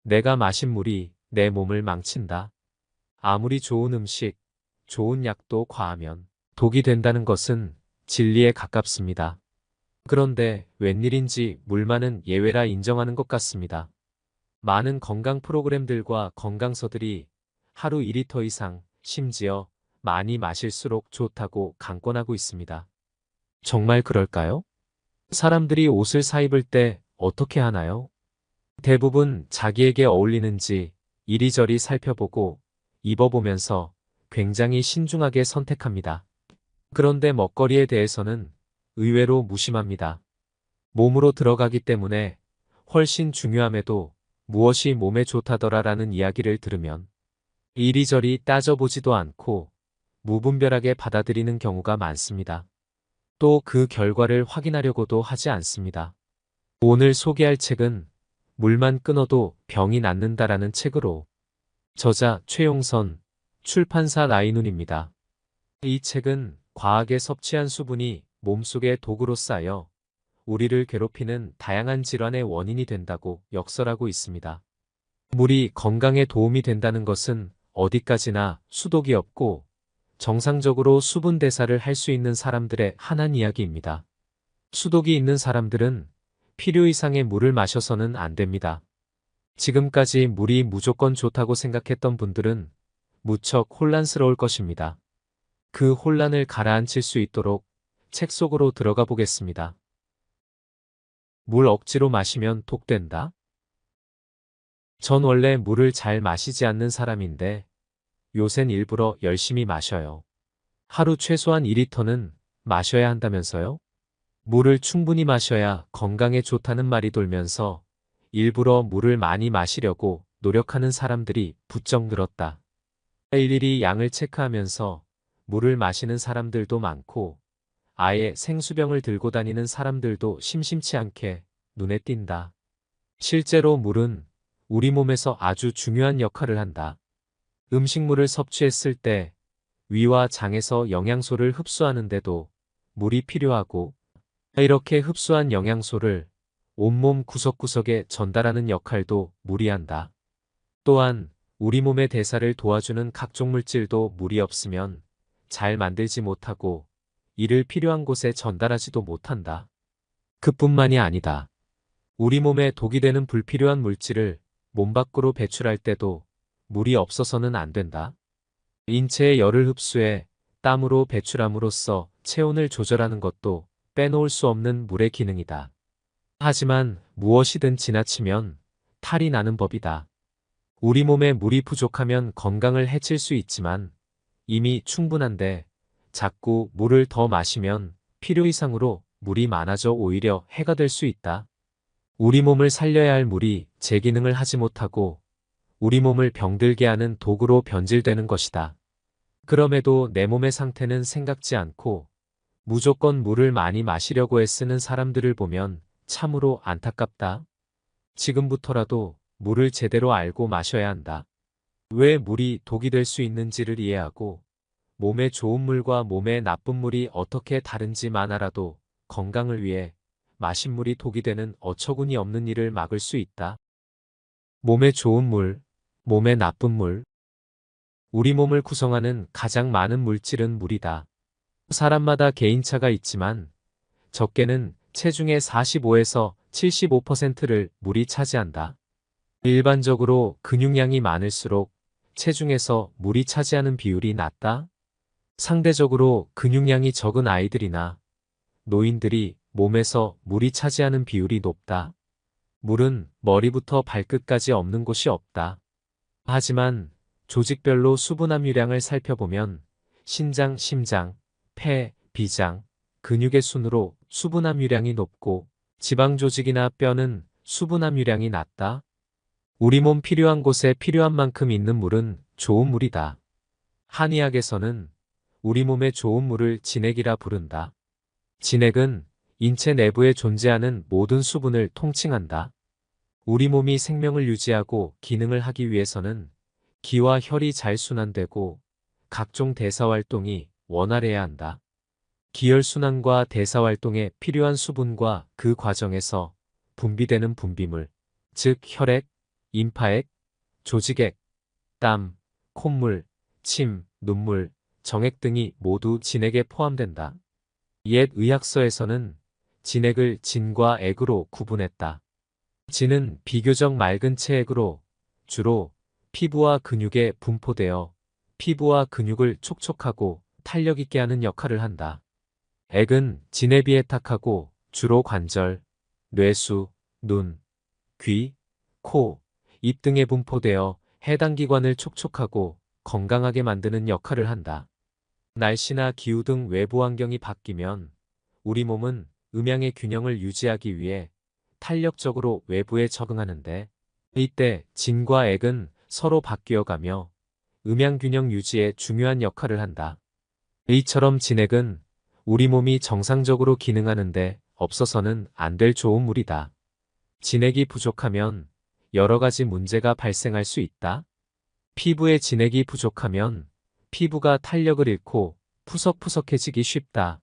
내가 마신 물이 내 몸을 망친다. 아무리 좋은 음식, 좋은 약도 과하면 독이 된다는 것은 진리에 가깝습니다. 그런데 웬일인지 물만은 예외라 인정하는 것 같습니다. 많은 건강 프로그램들과 건강서들이 하루 2리터 이상, 심지어 많이 마실수록 좋다고 강권하고 있습니다. 정말 그럴까요? 사람들이 옷을 사입을 때 어떻게 하나요? 대부분 자기에게 어울리는지 이리저리 살펴보고 입어보면서 굉장히 신중하게 선택합니다. 그런데 먹거리에 대해서는 의외로 무심합니다. 몸으로 들어가기 때문에 훨씬 중요함에도 무엇이 몸에 좋다더라라는 이야기를 들으면 이리저리 따져보지도 않고 무분별하게 받아들이는 경우가 많습니다. 또 그 결과를 확인하려고도 하지 않습니다. 오늘 소개할 책은 물만 끊어도 병이 낫는다라는 책으로 저자 최용선, 출판사 라이눈입니다. 이 책은 과하게 섭취한 수분이 몸속에 독으로 쌓여 우리를 괴롭히는 다양한 질환의 원인이 된다고 역설하고 있습니다. 물이 건강에 도움이 된다는 것은 어디까지나 수독이 없고 정상적으로 수분 대사를 할 수 있는 사람들의 한한 이야기입니다. 수독이 있는 사람들은 필요 이상의 물을 마셔서는 안 됩니다. 지금까지 물이 무조건 좋다고 생각했던 분들은 무척 혼란스러울 것입니다. 그 혼란을 가라앉힐 수 있도록 책 속으로 들어가 보겠습니다. 물 억지로 마시면 독된다? 전 원래 물을 잘 마시지 않는 사람인데 요샌 일부러 열심히 마셔요. 하루 최소한 2리터는 마셔야 한다면서요? 물을 충분히 마셔야 건강에 좋다는 말이 돌면서 일부러 물을 많이 마시려고 노력하는 사람들이 부쩍 늘었다. 일일이 양을 체크하면서 물을 마시는 사람들도 많고 아예 생수병을 들고 다니는 사람들도 심심치 않게 눈에 띈다. 실제로 물은 우리 몸에서 아주 중요한 역할을 한다. 음식물을 섭취했을 때 위와 장에서 영양소를 흡수하는데도 물이 필요하고 이렇게 흡수한 영양소를 온몸 구석구석에 전달하는 역할도 물이 한다. 또한 우리 몸의 대사를 도와주는 각종 물질도 물이 없으면 잘 만들지 못하고 이를 필요한 곳에 전달하지도 못한다. 그뿐만이 아니다. 우리 몸에 독이 되는 불필요한 물질을 몸 밖으로 배출할 때도 물이 없어서는 안 된다. 인체의 열을 흡수해 땀으로 배출함으로써 체온을 조절하는 것도 빼놓을 수 없는 물의 기능이다. 하지만 무엇이든 지나치면 탈이 나는 법이다. 우리 몸에 물이 부족하면 건강을 해칠 수 있지만 이미 충분한데 자꾸 물을 더 마시면 필요 이상으로 물이 많아져 오히려 해가 될 수 있다. 우리 몸을 살려야 할 물이 제 기능을 하지 못하고 우리 몸을 병들게 하는 독으로 변질되는 것이다. 그럼에도 내 몸의 상태는 생각지 않고 무조건 물을 많이 마시려고 애쓰는 사람들을 보면 참으로 안타깝다. 지금부터라도 물을 제대로 알고 마셔야 한다. 왜 물이 독이 될 수 있는지를 이해하고 몸에 좋은 물과 몸에 나쁜 물이 어떻게 다른지만 알아도 건강을 위해 마신 물이 독이 되는 어처구니 없는 일을 막을 수 있다. 몸에 좋은 물, 몸에 나쁜 물. 우리 몸을 구성하는 가장 많은 물질은 물이다. 사람마다 개인차가 있지만 적게는 체중의 45에서 75%를 물이 차지한다. 일반적으로 근육량이 많을수록 체중에서 물이 차지하는 비율이 낮다. 상대적으로 근육량이 적은 아이들이나 노인들이 몸에서 물이 차지하는 비율이 높다. 물은 머리부터 발끝까지 없는 곳이 없다. 하지만 조직별로 수분 함유량을 살펴보면 신장, 심장, 폐, 비장, 근육의 순으로 수분 함유량이 높고 지방 조직이나 뼈는 수분 함유량이 낮다. 우리 몸 필요한 곳에 필요한 만큼 있는 물은 좋은 물이다. 한의학에서는 우리 몸에 좋은 물을 진액이라 부른다. 진액은 인체 내부에 존재하는 모든 수분을 통칭한다. 우리 몸이 생명을 유지하고 기능을 하기 위해서는 기와 혈이 잘 순환되고 각종 대사활동이 원활해야 한다. 기혈순환과 대사활동에 필요한 수분과 그 과정에서 분비되는 분비물, 즉 혈액, 임파액, 조직액, 땀, 콧물, 침, 눈물, 정액 등이 모두 진액에 포함된다. 옛 의학서에서는 진액을 진과 액으로 구분했다. 진은 비교적 맑은 체액으로 주로 피부와 근육에 분포되어 피부와 근육을 촉촉하고 탄력 있게 하는 역할을 한다. 액은 진에 비해 탁하고 주로 관절, 뇌수, 눈, 귀, 코, 입 등에 분포되어 해당 기관을 촉촉하고 건강하게 만드는 역할을 한다. 날씨나 기후 등 외부 환경이 바뀌면 우리 몸은 음양의 균형을 유지하기 위해 탄력적으로 외부에 적응하는데, 이때 진과 액은 서로 바뀌어가며 음양 균형 유지에 중요한 역할을 한다. 이처럼 진액은 우리 몸이 정상적으로 기능하는데 없어서는 안 될 좋은 물이다. 진액이 부족하면 여러 가지 문제가 발생할 수 있다. 피부에 진액이 부족하면 피부가 탄력을 잃고 푸석푸석해지기 쉽다.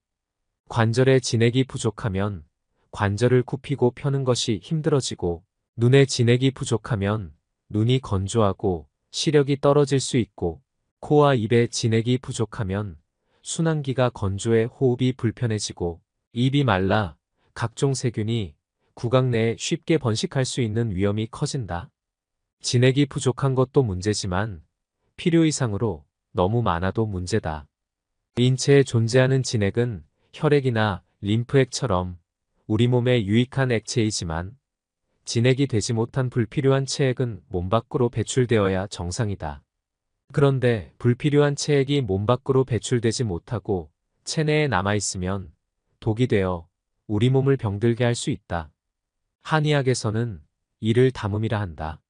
관절에 진액이 부족하면 관절을 굽히고 펴는 것이 힘들어지고, 눈에 진액이 부족하면 눈이 건조하고 시력이 떨어질 수 있고, 코와 입에 진액이 부족하면 순환기가 건조해 호흡이 불편해지고, 입이 말라 각종 세균이 구강 내에 쉽게 번식할 수 있는 위험이 커진다. 진액이 부족한 것도 문제지만 필요 이상으로 너무 많아도 문제다. 인체에 존재하는 진액은 혈액이나 림프액처럼 우리 몸에 유익한 액체이지만, 진액이 되지 못한 불필요한 체액은 몸 밖으로 배출되어야 정상이다. 그런데 불필요한 체액이 몸 밖으로 배출되지 못하고 체내에 남아있으면 독이 되어 우리 몸을 병들게 할 수 있다. 한의학에서는 이를 담음이라 한다.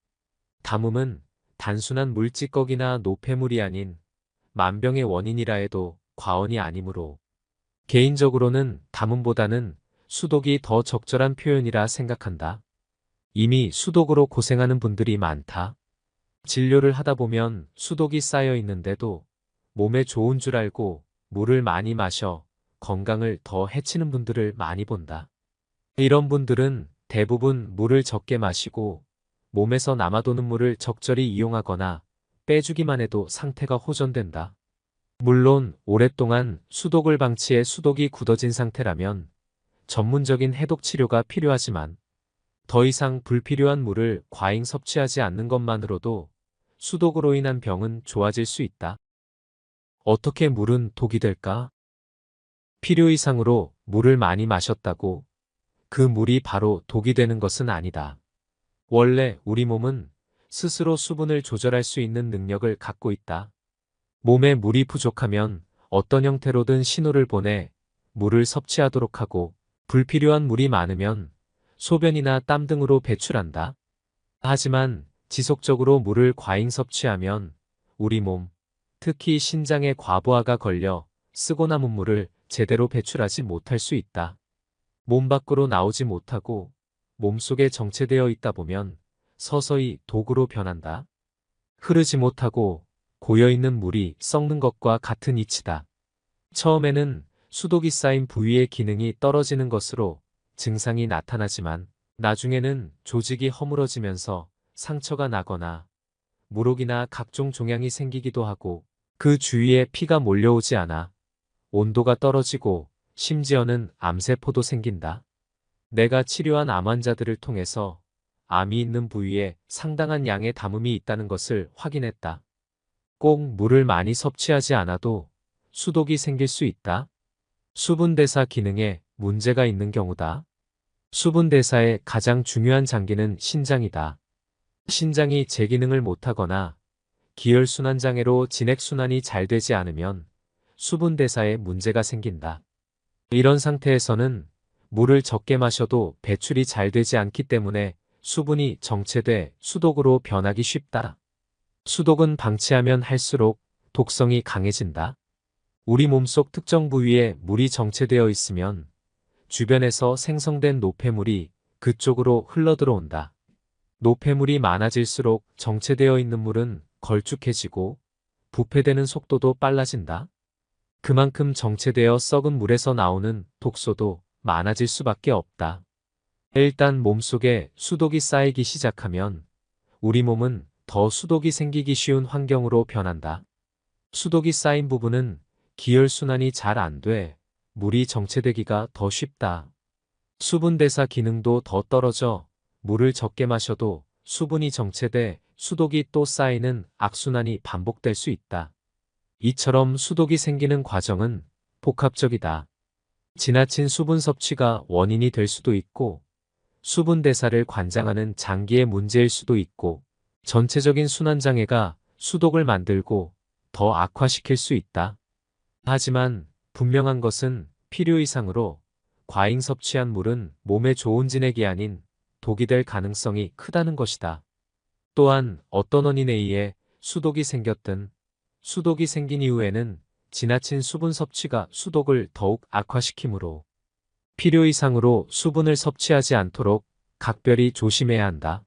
담음은 단순한 물찌꺼기나 노폐물이 아닌 만병의 원인이라 해도 과언이 아니므로, 개인적으로는 담음보다는 수독이 더 적절한 표현이라 생각한다. 이미 수독으로 고생하는 분들이 많다. 진료를 하다 보면 수독이 쌓여 있는데도 몸에 좋은 줄 알고 물을 많이 마셔 건강을 더 해치는 분들을 많이 본다. 이런 분들은 대부분 물을 적게 마시고 몸에서 남아도는 물을 적절히 이용하거나 빼주기만 해도 상태가 호전된다. 물론 오랫동안 수독을 방치해 수독이 굳어진 상태라면 전문적인 해독 치료가 필요하지만, 더 이상 불필요한 물을 과잉 섭취하지 않는 것만으로도 수독으로 인한 병은 좋아질 수 있다. 어떻게 물은 독이 될까? 필요 이상으로 물을 많이 마셨다고 그 물이 바로 독이 되는 것은 아니다. 원래 우리 몸은 스스로 수분을 조절할 수 있는 능력을 갖고 있다. 몸에 물이 부족하면 어떤 형태로든 신호를 보내 물을 섭취하도록 하고, 불필요한 물이 많으면 소변이나 땀 등으로 배출한다. 하지만 지속적으로 물을 과잉 섭취하면 우리 몸, 특히 신장에 과부하가 걸려 쓰고 남은 물을 제대로 배출하지 못할 수 있다. 몸 밖으로 나오지 못하고 몸속에 정체되어 있다 보면 서서히 독으로 변한다. 흐르지 못하고 고여있는 물이 썩는 것과 같은 이치다. 처음에는 수독이 쌓인 부위의 기능이 떨어지는 것으로 증상이 나타나지만, 나중에는 조직이 허물어지면서 상처가 나거나 물혹이나 각종 종양이 생기기도 하고, 그 주위에 피가 몰려오지 않아 온도가 떨어지고 심지어는 암세포도 생긴다. 내가 치료한 암 환자들을 통해서 암이 있는 부위에 상당한 양의 담음이 있다는 것을 확인했다. 꼭 물을 많이 섭취하지 않아도 수독이 생길 수 있다. 수분대사 기능에 문제가 있는 경우다. 수분대사의 가장 중요한 장기는 신장이다. 신장이 제 기능을 못하거나 기혈순환장애로 진액순환이 잘 되지 않으면 수분대사에 문제가 생긴다. 이런 상태에서는 물을 적게 마셔도 배출이 잘 되지 않기 때문에 수분이 정체돼 수독으로 변하기 쉽다. 수독은 방치하면 할수록 독성이 강해진다. 우리 몸속 특정 부위에 물이 정체되어 있으면 주변에서 생성된 노폐물이 그쪽으로 흘러들어온다. 노폐물이 많아질수록 정체되어 있는 물은 걸쭉해지고 부패되는 속도도 빨라진다. 그만큼 정체되어 썩은 물에서 나오는 독소도 많아질 수밖에 없다. 일단 몸속에 수독이 쌓이기 시작하면 우리 몸은 더 수독이 생기기 쉬운 환경으로 변한다. 수독이 쌓인 부분은 기혈순환이 잘 안 돼 물이 정체되기가 더 쉽다. 수분 대사 기능도 더 떨어져 물을 적게 마셔도 수분이 정체돼 수독이 또 쌓이는 악순환이 반복될 수 있다. 이처럼 수독이 생기는 과정은 복합적이다. 지나친 수분 섭취가 원인이 될 수도 있고, 수분 대사를 관장하는 장기의 문제일 수도 있고, 전체적인 순환장애가 수독을 만들고 더 악화시킬 수 있다. 하지만 분명한 것은 필요 이상으로 과잉 섭취한 물은 몸에 좋은 진액이 아닌 독이 될 가능성이 크다는 것이다. 또한 어떤 원인에 의해 수독이 생겼든 수독이 생긴 이후에는 지나친 수분 섭취가 수독을 더욱 악화시키므로 필요 이상으로 수분을 섭취하지 않도록 각별히 조심해야 한다.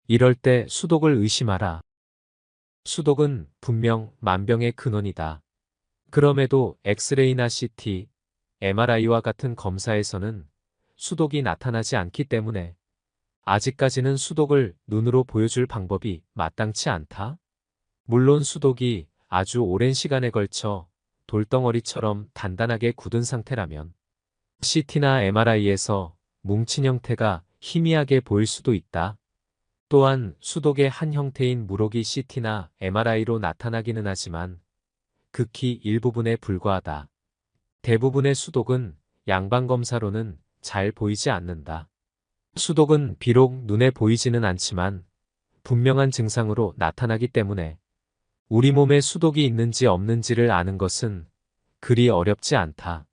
이럴 때 수독을 의심하라. 수독은 분명 만병의 근원이다. 그럼에도 엑스레이나 CT, MRI와 같은 검사에서는 수독이 나타나지 않기 때문에 아직까지는 수독을 눈으로 보여줄 방법이 마땅치 않다. 물론 수독이 아주 오랜 시간에 걸쳐 돌덩어리처럼 단단하게 굳은 상태라면 CT나 MRI에서 뭉친 형태가 희미하게 보일 수도 있다. 또한 수독의 한 형태인 물혹이 CT나 MRI로 나타나기는 하지만 극히 일부분에 불과하다. 대부분의 수독은 양방검사로는 잘 보이지 않는다. 수독은 비록 눈에 보이지는 않지만 분명한 증상으로 나타나기 때문에 우리 몸에 수독이 있는지 없는지를 아는 것은 그리 어렵지 않다.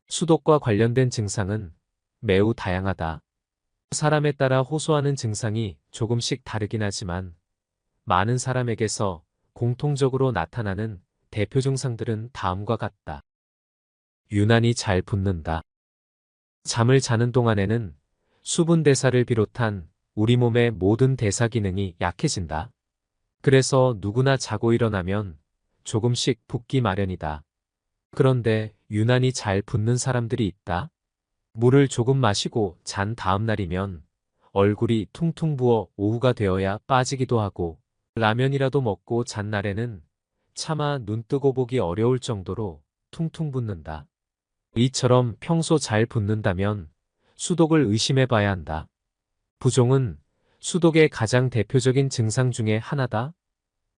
수독과 관련된 증상은 매우 다양하다. 사람에 따라 호소하는 증상이 조금씩 다르긴 하지만 많은 사람에게서 공통적으로 나타나는 대표 증상들은 다음과 같다. 유난히 잘 붓는다. 잠을 자는 동안에는 수분 대사를 비롯한 우리 몸의 모든 대사 기능이 약해진다. 그래서 누구나 자고 일어나면 조금씩 붓기 마련이다. 그런데 유난히 잘 붓는 사람들이 있다. 물을 조금 마시고 잔 다음 날이면 얼굴이 퉁퉁 부어 오후가 되어야 빠지기도 하고, 라면이라도 먹고 잔 날에는 차마 눈 뜨고 보기 어려울 정도로 퉁퉁 붓는다. 이처럼 평소 잘 붓는다면 수독을 의심해 봐야 한다. 부종은 수독의 가장 대표적인 증상 중에 하나다.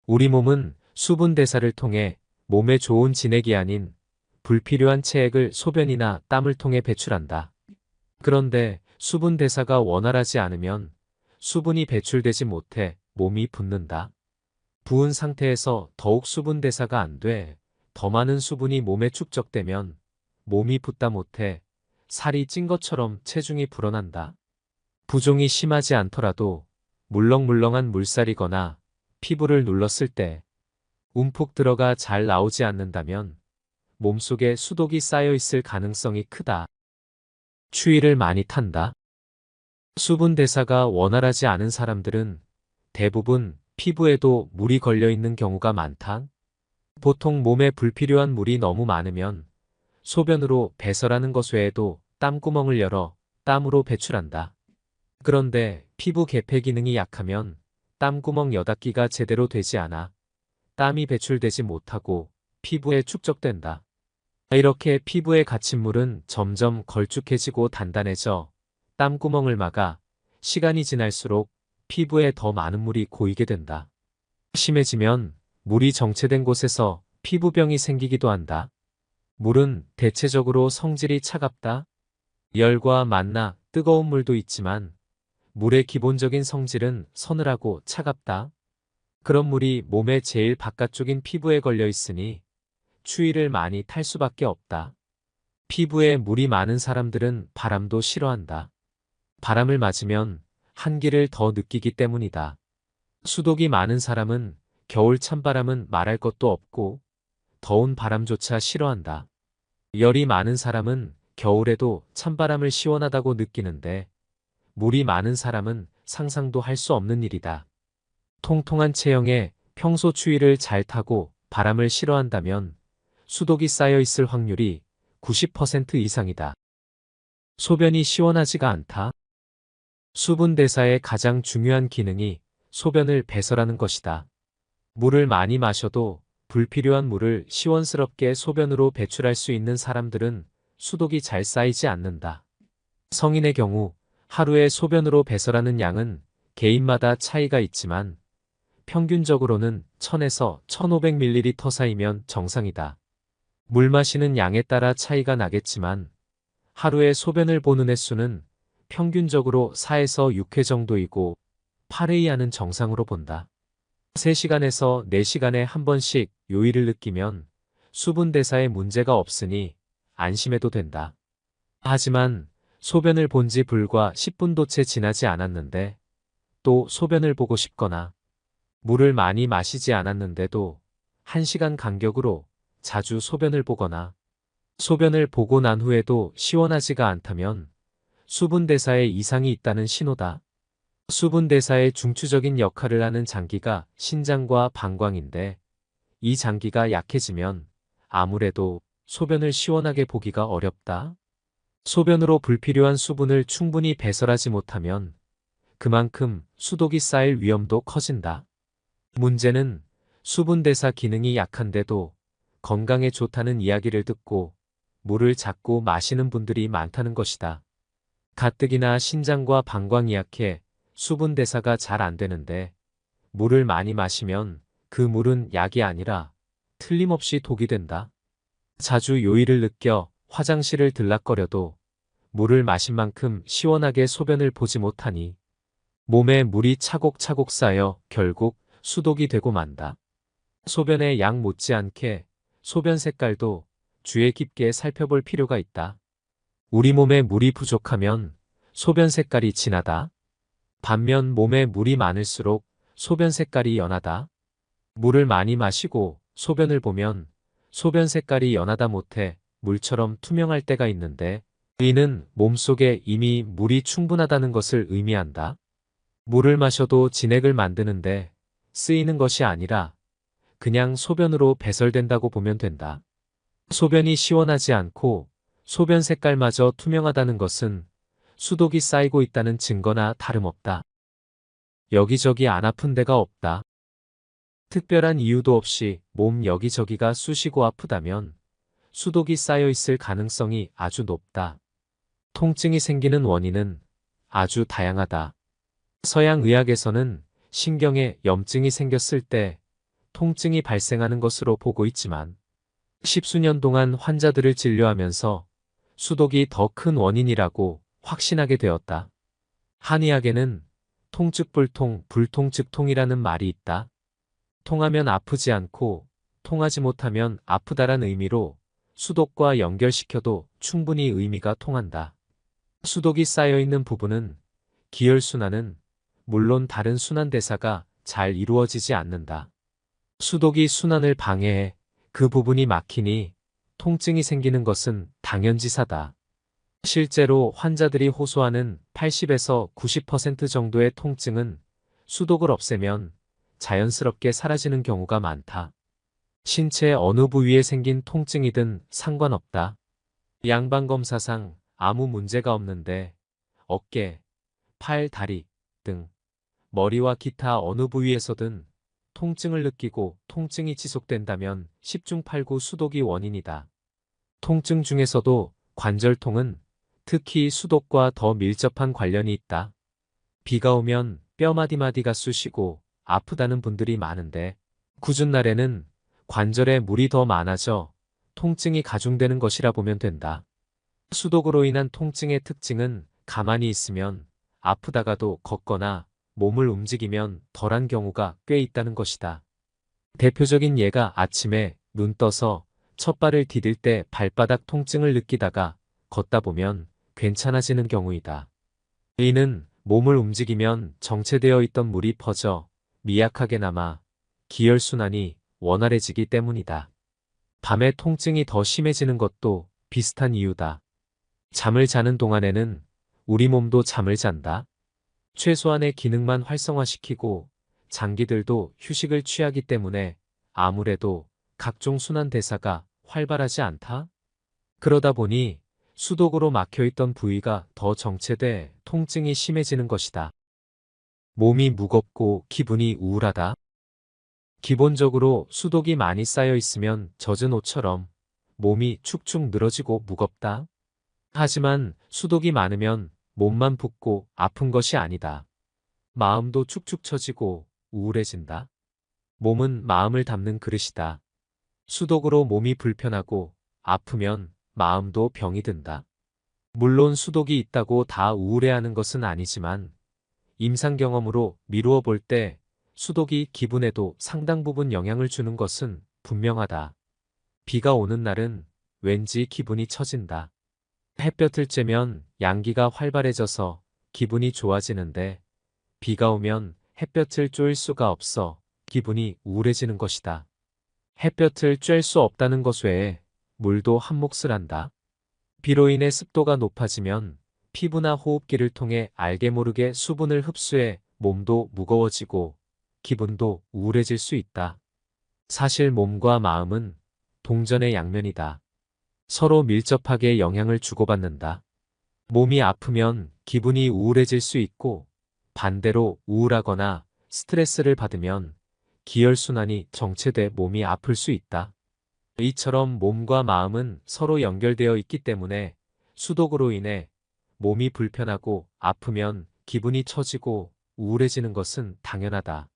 우리 몸은 수분 대사를 통해 몸에 좋은 진액이 아닌 불필요한 체액을 소변이나 땀을 통해 배출한다. 그런데 수분 대사가 원활하지 않으면 수분이 배출되지 못해 몸이 붓는다. 부은 상태에서 더욱 수분 대사가 안 돼 더 많은 수분이 몸에 축적되면 몸이 붓다 못해 살이 찐 것처럼 체중이 불어난다. 부종이 심하지 않더라도 물렁물렁한 물살이거나 피부를 눌렀을 때 움푹 들어가 잘 나오지 않는다면 몸속에 수독이 쌓여 있을 가능성이 크다. 추위를 많이 탄다. 수분 대사가 원활하지 않은 사람들은 대부분 피부에도 물이 걸려 있는 경우가 많다. 보통 몸에 불필요한 물이 너무 많으면 소변으로 배설하는 것 외에도 땀구멍을 열어 땀으로 배출한다. 그런데 피부 개폐 기능이 약하면 땀구멍 여닫기가 제대로 되지 않아 땀이 배출되지 못하고 피부에 축적된다. 이렇게 피부에 갇힌 물은 점점 걸쭉해지고 단단해져 땀구멍을 막아 시간이 지날수록 피부에 더 많은 물이 고이게 된다. 심해지면 물이 정체된 곳에서 피부병이 생기기도 한다. 물은 대체적으로 성질이 차갑다. 열과 만나 뜨거운 물도 있지만 물의 기본적인 성질은 서늘하고 차갑다. 그런 물이 몸의 제일 바깥쪽인 피부에 걸려 있으니 추위를 많이 탈 수밖에 없다. 피부에 물이 많은 사람들은 바람도 싫어한다. 바람을 맞으면 한기를 더 느끼기 때문이다. 수독이 많은 사람은 겨울 찬바람은 말할 것도 없고 더운 바람조차 싫어한다. 열이 많은 사람은 겨울에도 찬바람을 시원하다고 느끼는데 물이 많은 사람은 상상도 할 수 없는 일이다. 통통한 체형에 평소 추위를 잘 타고 바람을 싫어한다면 수독이 쌓여 있을 확률이 90% 이상이다. 소변이 시원하지가 않다. 수분 대사의 가장 중요한 기능이 소변을 배설하는 것이다. 물을 많이 마셔도 불필요한 물을 시원스럽게 소변으로 배출할 수 있는 사람들은 수독이 잘 쌓이지 않는다. 성인의 경우 하루에 소변으로 배설하는 양은 개인마다 차이가 있지만 평균적으로는 1000에서 1500ml 사이면 정상이다. 물 마시는 양에 따라 차이가 나겠지만 하루에 소변을 보는 횟수는 평균적으로 4에서 6회 정도이고 8회 이하는 정상으로 본다. 3시간에서 4시간에 한 번씩 요일을 느끼면 수분 대사에 문제가 없으니 안심해도 된다. 하지만 소변을 본지 불과 10분도 채 지나지 않았는데 또 소변을 보고 싶거나 물을 많이 마시지 않았는데도 1시간 간격으로 자주 소변을 보거나 소변을 보고 난 후에도 시원하지가 않다면 수분 대사에 이상이 있다는 신호다. 수분 대사의 중추적인 역할을 하는 장기가 신장과 방광인데 이 장기가 약해지면 아무래도 소변을 시원하게 보기가 어렵다. 소변으로 불필요한 수분을 충분히 배설하지 못하면 그만큼 수독이 쌓일 위험도 커진다. 문제는 수분 대사 기능이 약한데도 건강에 좋다는 이야기를 듣고 물을 자꾸 마시는 분들이 많다는 것이다. 가뜩이나 신장과 방광이 약해 수분 대사가 잘 안 되는데 물을 많이 마시면 그 물은 약이 아니라 틀림없이 독이 된다. 자주 요일을 느껴 화장실을 들락거려도 물을 마신 만큼 시원하게 소변을 보지 못하니 몸에 물이 차곡차곡 쌓여 결국 수독이 되고 만다. 소변의 양 못지않게 소변 색깔도 주의 깊게 살펴볼 필요가 있다. 우리 몸에 물이 부족하면 소변 색깔이 진하다. 반면 몸에 물이 많을수록 소변 색깔이 연하다. 물을 많이 마시고 소변을 보면 소변 색깔이 연하다 못해 물처럼 투명할 때가 있는데 이는 몸속에 이미 물이 충분하다는 것을 의미한다. 물을 마셔도 진액을 만드는데 쓰이는 것이 아니라 그냥 소변으로 배설된다고 보면 된다. 소변이 시원하지 않고 소변 색깔마저 투명하다는 것은 수독이 쌓이고 있다는 증거나 다름없다. 여기저기 안 아픈 데가 없다. 특별한 이유도 없이 몸 여기저기가 쑤시고 아프다면 수독이 쌓여 있을 가능성이 아주 높다. 통증이 생기는 원인은 아주 다양하다. 서양 의학에서는 신경에 염증이 생겼을 때 통증이 발생하는 것으로 보고 있지만 십수년 동안 환자들을 진료하면서 수독이 더 큰 원인이라고 확신하게 되었다. 한의학에는 통즉불통, 불통즉통이라는 말이 있다. 통하면 아프지 않고 통하지 못하면 아프다란 의미로 수독과 연결시켜도 충분히 의미가 통한다. 수독이 쌓여있는 부분은 기혈순환은 물론 다른 순환대사가 잘 이루어지지 않는다. 수독이 순환을 방해해 그 부분이 막히니 통증이 생기는 것은 당연지사다. 실제로 환자들이 호소하는 80에서 90% 정도의 통증은 수독을 없애면 자연스럽게 사라지는 경우가 많다. 신체 어느 부위에 생긴 통증이든 상관없다. 양방검사상 아무 문제가 없는데 어깨, 팔, 다리 등 머리와 기타 어느 부위에서든 통증을 느끼고 통증이 지속된다면 10중 8구 수독이 원인이다. 통증 중에서도 관절통은 특히 수독과 더 밀접한 관련이 있다. 비가 오면 뼈 마디마디가 쑤시고 아프다는 분들이 많은데 궂은 날에는 관절에 물이 더 많아져 통증이 가중되는 것이라 보면 된다. 수독으로 인한 통증의 특징은 가만히 있으면 아프다가도 걷거나 몸을 움직이면 덜한 경우가 꽤 있다는 것이다. 대표적인 예가 아침에 눈 떠서 첫 발을 디딜 때 발바닥 통증을 느끼다가 걷다 보면 괜찮아지는 경우이다. 이는 몸을 움직이면 정체되어 있던 물이 퍼져 미약하게 남아 기혈순환이 원활해지기 때문이다. 밤에 통증이 더 심해지는 것도 비슷한 이유다. 잠을 자는 동안에는 우리 몸도 잠을 잔다. 최소한의 기능만 활성화시키고 장기들도 휴식을 취하기 때문에 아무래도 각종 순환 대사가 활발하지 않다. 그러다 보니 수독으로 막혀있던 부위가 더 정체돼 통증이 심해지는 것이다. 몸이 무겁고 기분이 우울하다. 기본적으로 수독이 많이 쌓여 있으면 젖은 옷처럼 몸이 축축 늘어지고 무겁다. 하지만 수독이 많으면 몸만 붓고 아픈 것이 아니다. 마음도 축축 처지고 우울해진다. 몸은 마음을 담는 그릇이다. 수독으로 몸이 불편하고 아프면 마음도 병이 든다. 물론 수독이 있다고 다 우울해하는 것은 아니지만 임상 경험으로 미루어 볼 때 수독이 기분에도 상당 부분 영향을 주는 것은 분명하다. 비가 오는 날은 왠지 기분이 처진다. 햇볕을 쬐면 양기가 활발해져서 기분이 좋아지는데 비가 오면 햇볕을 쬐을 수가 없어 기분이 우울해지는 것이다. 햇볕을 쬐을 수 없다는 것 외에 물도 한 몫을 한다. 비로 인해 습도가 높아지면 피부나 호흡기를 통해 알게 모르게 수분을 흡수해 몸도 무거워지고 기분도 우울해질 수 있다. 사실 몸과 마음은 동전의 양면이다. 서로 밀접하게 영향을 주고받는다. 몸이 아프면 기분이 우울해질 수 있고 반대로 우울하거나 스트레스를 받으면 기혈순환이 정체돼 몸이 아플 수 있다. 이처럼 몸과 마음은 서로 연결되어 있기 때문에 수독으로 인해 몸이 불편하고 아프면 기분이 처지고 우울해지는 것은 당연하다.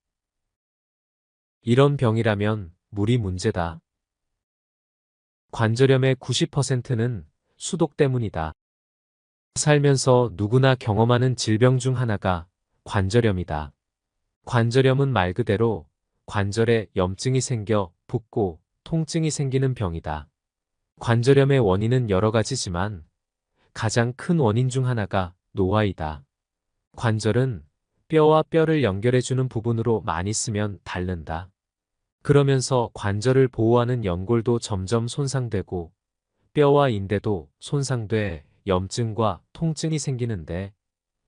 이런 병이라면 물이 문제다. 관절염의 90%는 수독 때문이다. 살면서 누구나 경험하는 질병 중 하나가 관절염이다. 관절염은 말 그대로 관절에 염증이 생겨 붓고 통증이 생기는 병이다. 관절염의 원인은 여러 가지지만 가장 큰 원인 중 하나가 노화이다. 관절은 뼈와 뼈를 연결해주는 부분으로 많이 쓰면 닳는다. 그러면서 관절을 보호하는 연골도 점점 손상되고 뼈와 인대도 손상돼 염증과 통증이 생기는데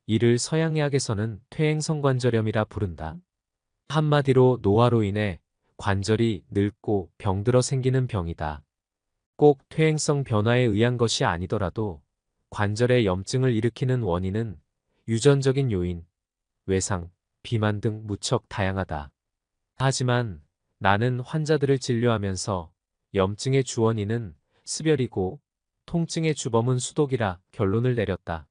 이를 서양의학에서는 퇴행성관절염이라 부른다. 한마디로 노화로 인해 관절이 늙고 병들어 생기는 병이다. 꼭 퇴행성 변화에 의한 것이 아니더라도 관절에 염증을 일으키는 원인은 유전적인 요인, 외상, 비만 등 무척 다양하다. 하지만 나는 환자들을 진료하면서 염증의 주원인은 습열이고 통증의 주범은 수독이라 결론을 내렸다.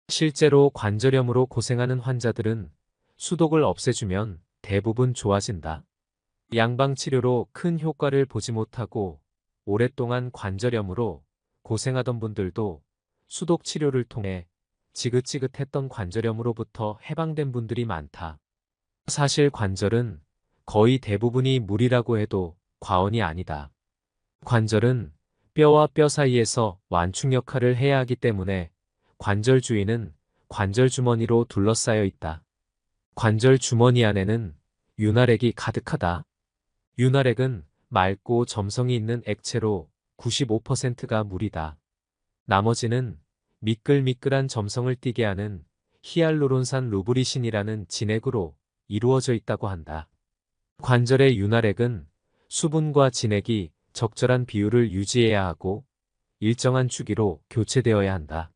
실제로 관절염으로 고생하는 환자들은 수독을 없애주면 대부분 좋아진다. 양방치료로 큰 효과를 보지 못하고 오랫동안 관절염으로 고생하던 분들도 수독 치료를 통해 지긋지긋했던 관절염으로부터 해방된 분들이 많다. 사실 관절은 거의 대부분이 물이라고 해도 과언이 아니다. 관절은 뼈와 뼈 사이에서 완충 역할을 해야 하기 때문에 관절 주위는 관절 주머니로 둘러싸여 있다. 관절 주머니 안에는 윤활액이 가득하다. 윤활액은 맑고 점성이 있는 액체로 95%가 물이다. 나머지는 미끌미끌한 점성을 띠게 하는 히알루론산 루브리신이라는 진액으로 이루어져 있다고 한다. 관절의 윤활액은 수분과 진액이 적절한 비율을 유지해야 하고 일정한 주기로 교체되어야 한다.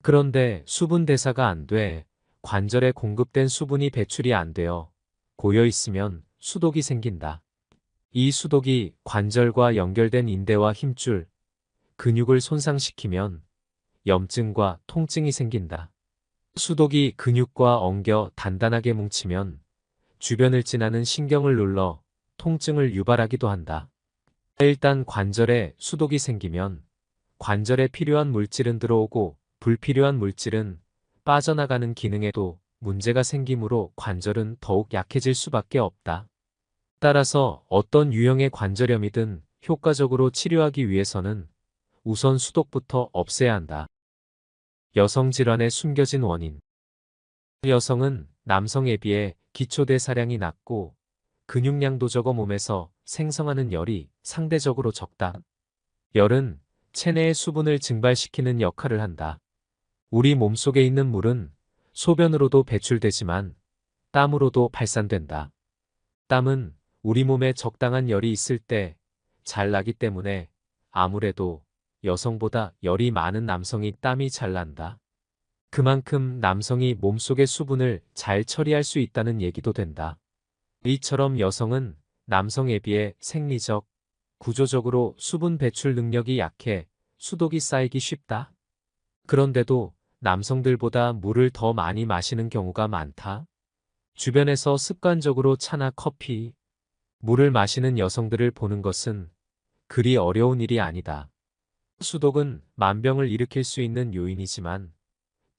그런데 수분 대사가 안 돼 관절에 공급된 수분이 배출이 안 되어 고여 있으면 수독이 생긴다. 이 수독이 관절과 연결된 인대와 힘줄, 근육을 손상시키면 염증과 통증이 생긴다. 수독이 근육과 엉겨 단단하게 뭉치면 주변을 지나는 신경을 눌러 통증을 유발하기도 한다. 일단 관절에 수독이 생기면 관절에 필요한 물질은 들어오고 불필요한 물질은 빠져나가는 기능에도 문제가 생기므로 관절은 더욱 약해질 수밖에 없다. 따라서 어떤 유형의 관절염이든 효과적으로 치료하기 위해서는 우선 수독부터 없애야 한다. 여성 질환의 숨겨진 원인. 여성은 남성에 비해 기초대사량이 낮고 근육량도 적어 몸에서 생성하는 열이 상대적으로 적다. 열은 체내의 수분을 증발시키는 역할을 한다. 우리 몸속에 있는 물은 소변으로도 배출되지만 땀으로도 발산된다. 땀은 우리 몸에 적당한 열이 있을 때 잘 나기 때문에 아무래도 여성보다 열이 많은 남성이 땀이 잘 난다. 그만큼 남성이 몸속의 수분을 잘 처리할 수 있다는 얘기도 된다. 이처럼 여성은 남성에 비해 생리적, 구조적으로 수분 배출 능력이 약해 수독이 쌓이기 쉽다. 그런데도 남성들보다 물을 더 많이 마시는 경우가 많다. 주변에서 습관적으로 차나 커피, 물을 마시는 여성들을 보는 것은 그리 어려운 일이 아니다. 수독은 만병을 일으킬 수 있는 요인이지만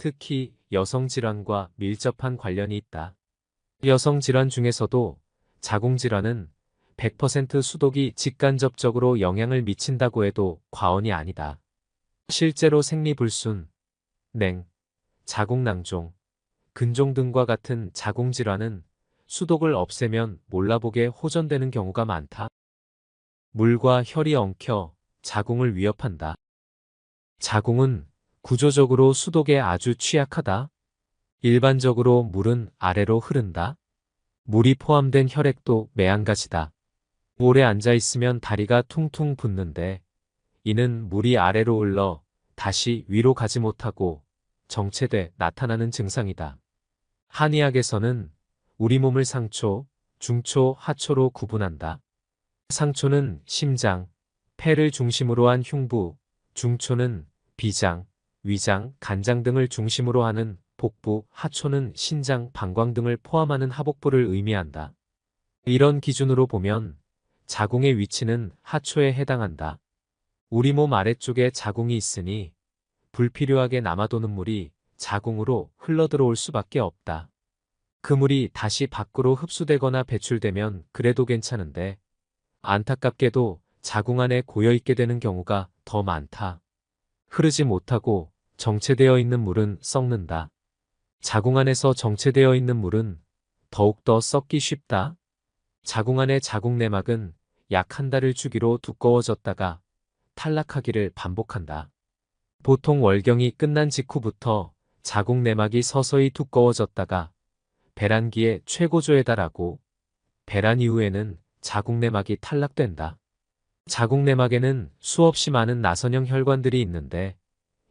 특히 여성 질환과 밀접한 관련이 있다. 여성 질환 중에서도 자궁 질환은 100% 수독이 직간접적으로 영향을 미친다고 해도 과언이 아니다. 실제로 생리불순, 냉, 자궁낭종, 근종 등과 같은 자궁 질환은 수독을 없애면 몰라보게 호전되는 경우가 많다. 물과 혈이 엉켜 자궁을 위협한다. 자궁은 구조적으로 수독에 아주 취약하다. 일반적으로 물은 아래로 흐른다. 물이 포함된 혈액도 매한가지다. 오래 앉아 있으면 다리가 퉁퉁 붓는데 이는 물이 아래로 흘러 다시 위로 가지 못하고 정체돼 나타나는 증상이다. 한의학에서는 우리 몸을 상초, 중초, 하초로 구분한다. 상초는 심장, 폐를 중심으로 한 흉부, 중초는 비장, 위장, 간장 등을 중심으로 하는 복부, 하초는 신장, 방광 등을 포함하는 하복부를 의미한다. 이런 기준으로 보면 자궁의 위치는 하초에 해당한다. 우리 몸 아래쪽에 자궁이 있으니 불필요하게 남아도는 물이 자궁으로 흘러들어올 수밖에 없다. 그 물이 다시 밖으로 흡수되거나 배출되면 그래도 괜찮은데 안타깝게도 자궁 안에 고여있게 되는 경우가 더 많다. 흐르지 못하고 정체되어 있는 물은 썩는다. 자궁 안에서 정체되어 있는 물은 더욱더 썩기 쉽다. 자궁 안의 자궁내막은 약 한 달을 주기로 두꺼워졌다가 탈락하기를 반복한다. 보통 월경이 끝난 직후부터 자궁내막이 서서히 두꺼워졌다가 배란기의 최고조에 달하고 배란 이후에는 자궁내막이 탈락된다. 자궁내막에는 수없이 많은 나선형 혈관들이 있는데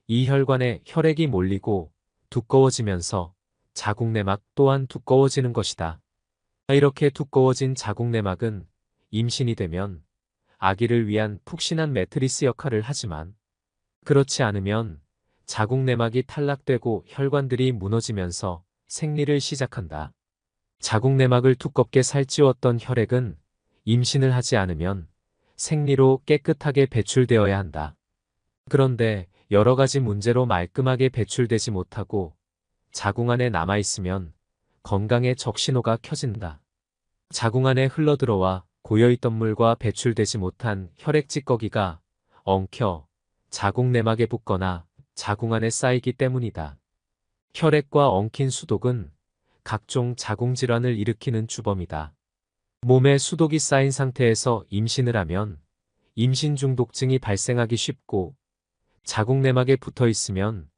이 혈관에 혈액이 몰리고 두꺼워지면서 자궁내막 또한 두꺼워지는 것이다. 이렇게 두꺼워진 자궁내막은 임신이 되면 아기를 위한 푹신한 매트리스 역할을 하지만 그렇지 않으면 자궁내막이 탈락되고 혈관들이 무너지면서 생리를 시작한다. 자궁내막을 두껍게 살찌웠던 혈액은 임신을 하지 않으면 생리로 깨끗하게 배출되어야 한다. 그런데 여러 가지 문제로 말끔하게 배출되지 못하고 자궁 안에 남아있으면 건강에 적신호가 켜진다. 자궁 안에 흘러들어와 고여있던 물과 배출되지 못한 혈액 찌꺼기가 엉켜 자궁 내막에 붙거나 자궁 안에 쌓이기 때문이다. 혈액과 엉킨 수독은 각종 자궁 질환을 일으키는 주범이다. 몸에 수독이 쌓인 상태에서 임신을 하면 임신 중독증이 발생하기 쉽고 자궁 내막에 붙어 있으면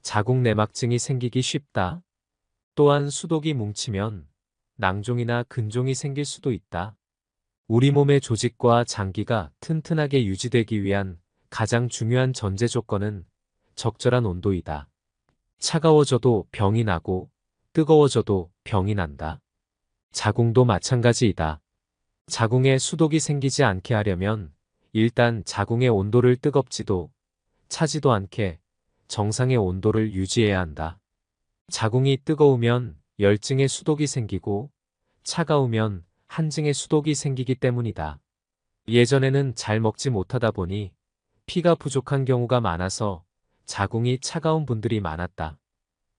자궁 내막증이 생기기 쉽다. 또한 수독이 뭉치면 낭종이나 근종이 생길 수도 있다. 우리 몸의 조직과 장기가 튼튼하게 유지되기 위한 가장 중요한 전제 조건은 적절한 온도이다. 차가워져도 병이 나고 뜨거워져도 병이 난다. 자궁도 마찬가지이다. 자궁에 수독이 생기지 않게 하려면 일단 자궁의 온도를 뜨겁지도 차지도 않게 정상의 온도를 유지해야 한다. 자궁이 뜨거우면 열증의 수독이 생기고 차가우면 한증의 수독이 생기기 때문이다. 예전에는 잘 먹지 못하다 보니 피가 부족한 경우가 많아서 자궁이 차가운 분들이 많았다.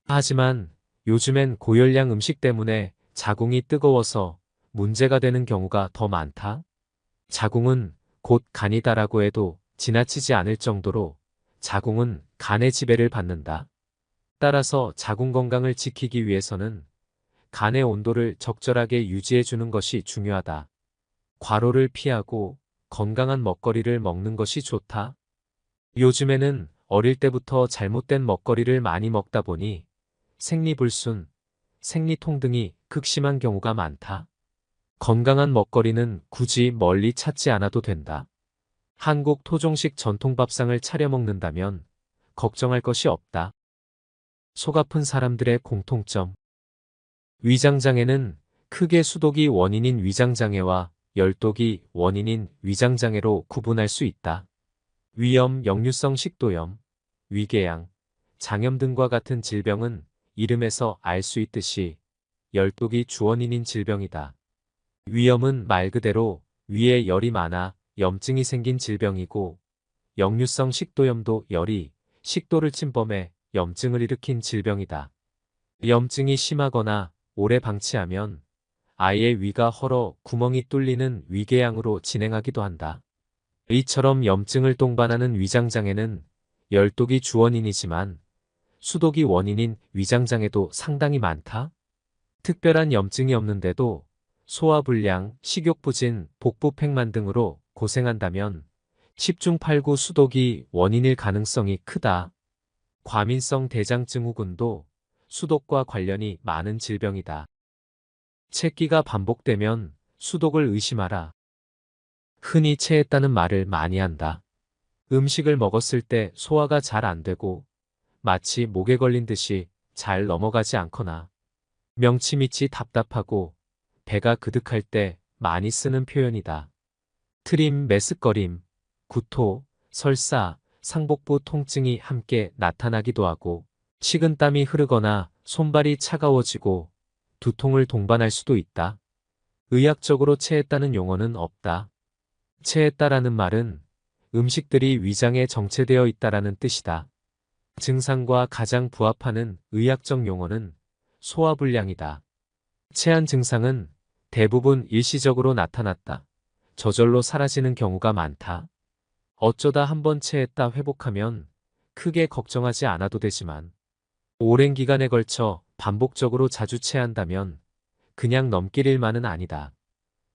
하지만 요즘엔 고열량 음식 때문에 자궁이 뜨거워서 문제가 되는 경우가 더 많다. 자궁은 곧 간이다라고 해도 지나치지 않을 정도로 자궁은 간의 지배를 받는다. 따라서 자궁 건강을 지키기 위해서는 간의 온도를 적절하게 유지해 주는 것이 중요하다. 과로를 피하고 건강한 먹거리를 먹는 것이 좋다. 요즘에는 어릴 때부터 잘못된 먹거리를 많이 먹다 보니 생리불순, 생리통 등이 극심한 경우가 많다. 건강한 먹거리는 굳이 멀리 찾지 않아도 된다. 한국 토종식 전통밥상을 차려 먹는다면 걱정할 것이 없다. 속 아픈 사람들의 공통점. 위장장애는 크게 수독이 원인인 위장장애와 열독이 원인인 위장장애로 구분할 수 있다. 위염, 역류성 식도염, 위궤양, 장염 등과 같은 질병은 이름에서 알 수 있듯이 열독이 주원인인 질병이다. 위염은 말 그대로 위에 열이 많아 염증이 생긴 질병이고, 역류성 식도염도 열이 식도를 침범해 염증을 일으킨 질병이다. 염증이 심하거나 오래 방치하면 아예 위가 헐어 구멍이 뚫리는 위궤양으로 진행하기도 한다. 이처럼 염증을 동반하는 위장장애는 열독이 주원인이지만 수독이 원인인 위장장애도 상당히 많다. 특별한 염증이 없는데도 소화불량, 식욕부진, 복부팽만 등으로 고생한다면 10중 8구 수독이 원인일 가능성이 크다. 과민성 대장증후군도 수독과 관련이 많은 질병이다. 체기가 반복되면 수독을 의심하라. 흔히 체했다는 말을 많이 한다. 음식을 먹었을 때 소화가 잘 안 되고 마치 목에 걸린 듯이 잘 넘어가지 않거나 명치 밑이 답답하고 배가 그득할 때 많이 쓰는 표현이다. 트림, 메스꺼림, 구토, 설사, 상복부 통증이 함께 나타나기도 하고 식은땀이 흐르거나 손발이 차가워지고 두통을 동반할 수도 있다. 의학적으로 체했다는 용어는 없다. 체했다라는 말은 음식들이 위장에 정체되어 있다라는 뜻이다. 증상과 가장 부합하는 의학적 용어는 소화불량이다. 체한 증상은 대부분 일시적으로 나타났다. 저절로 사라지는 경우가 많다. 어쩌다 한번 체했다 회복하면 크게 걱정하지 않아도 되지만, 오랜 기간에 걸쳐 반복적으로 자주 체한다면 그냥 넘길 일만은 아니다.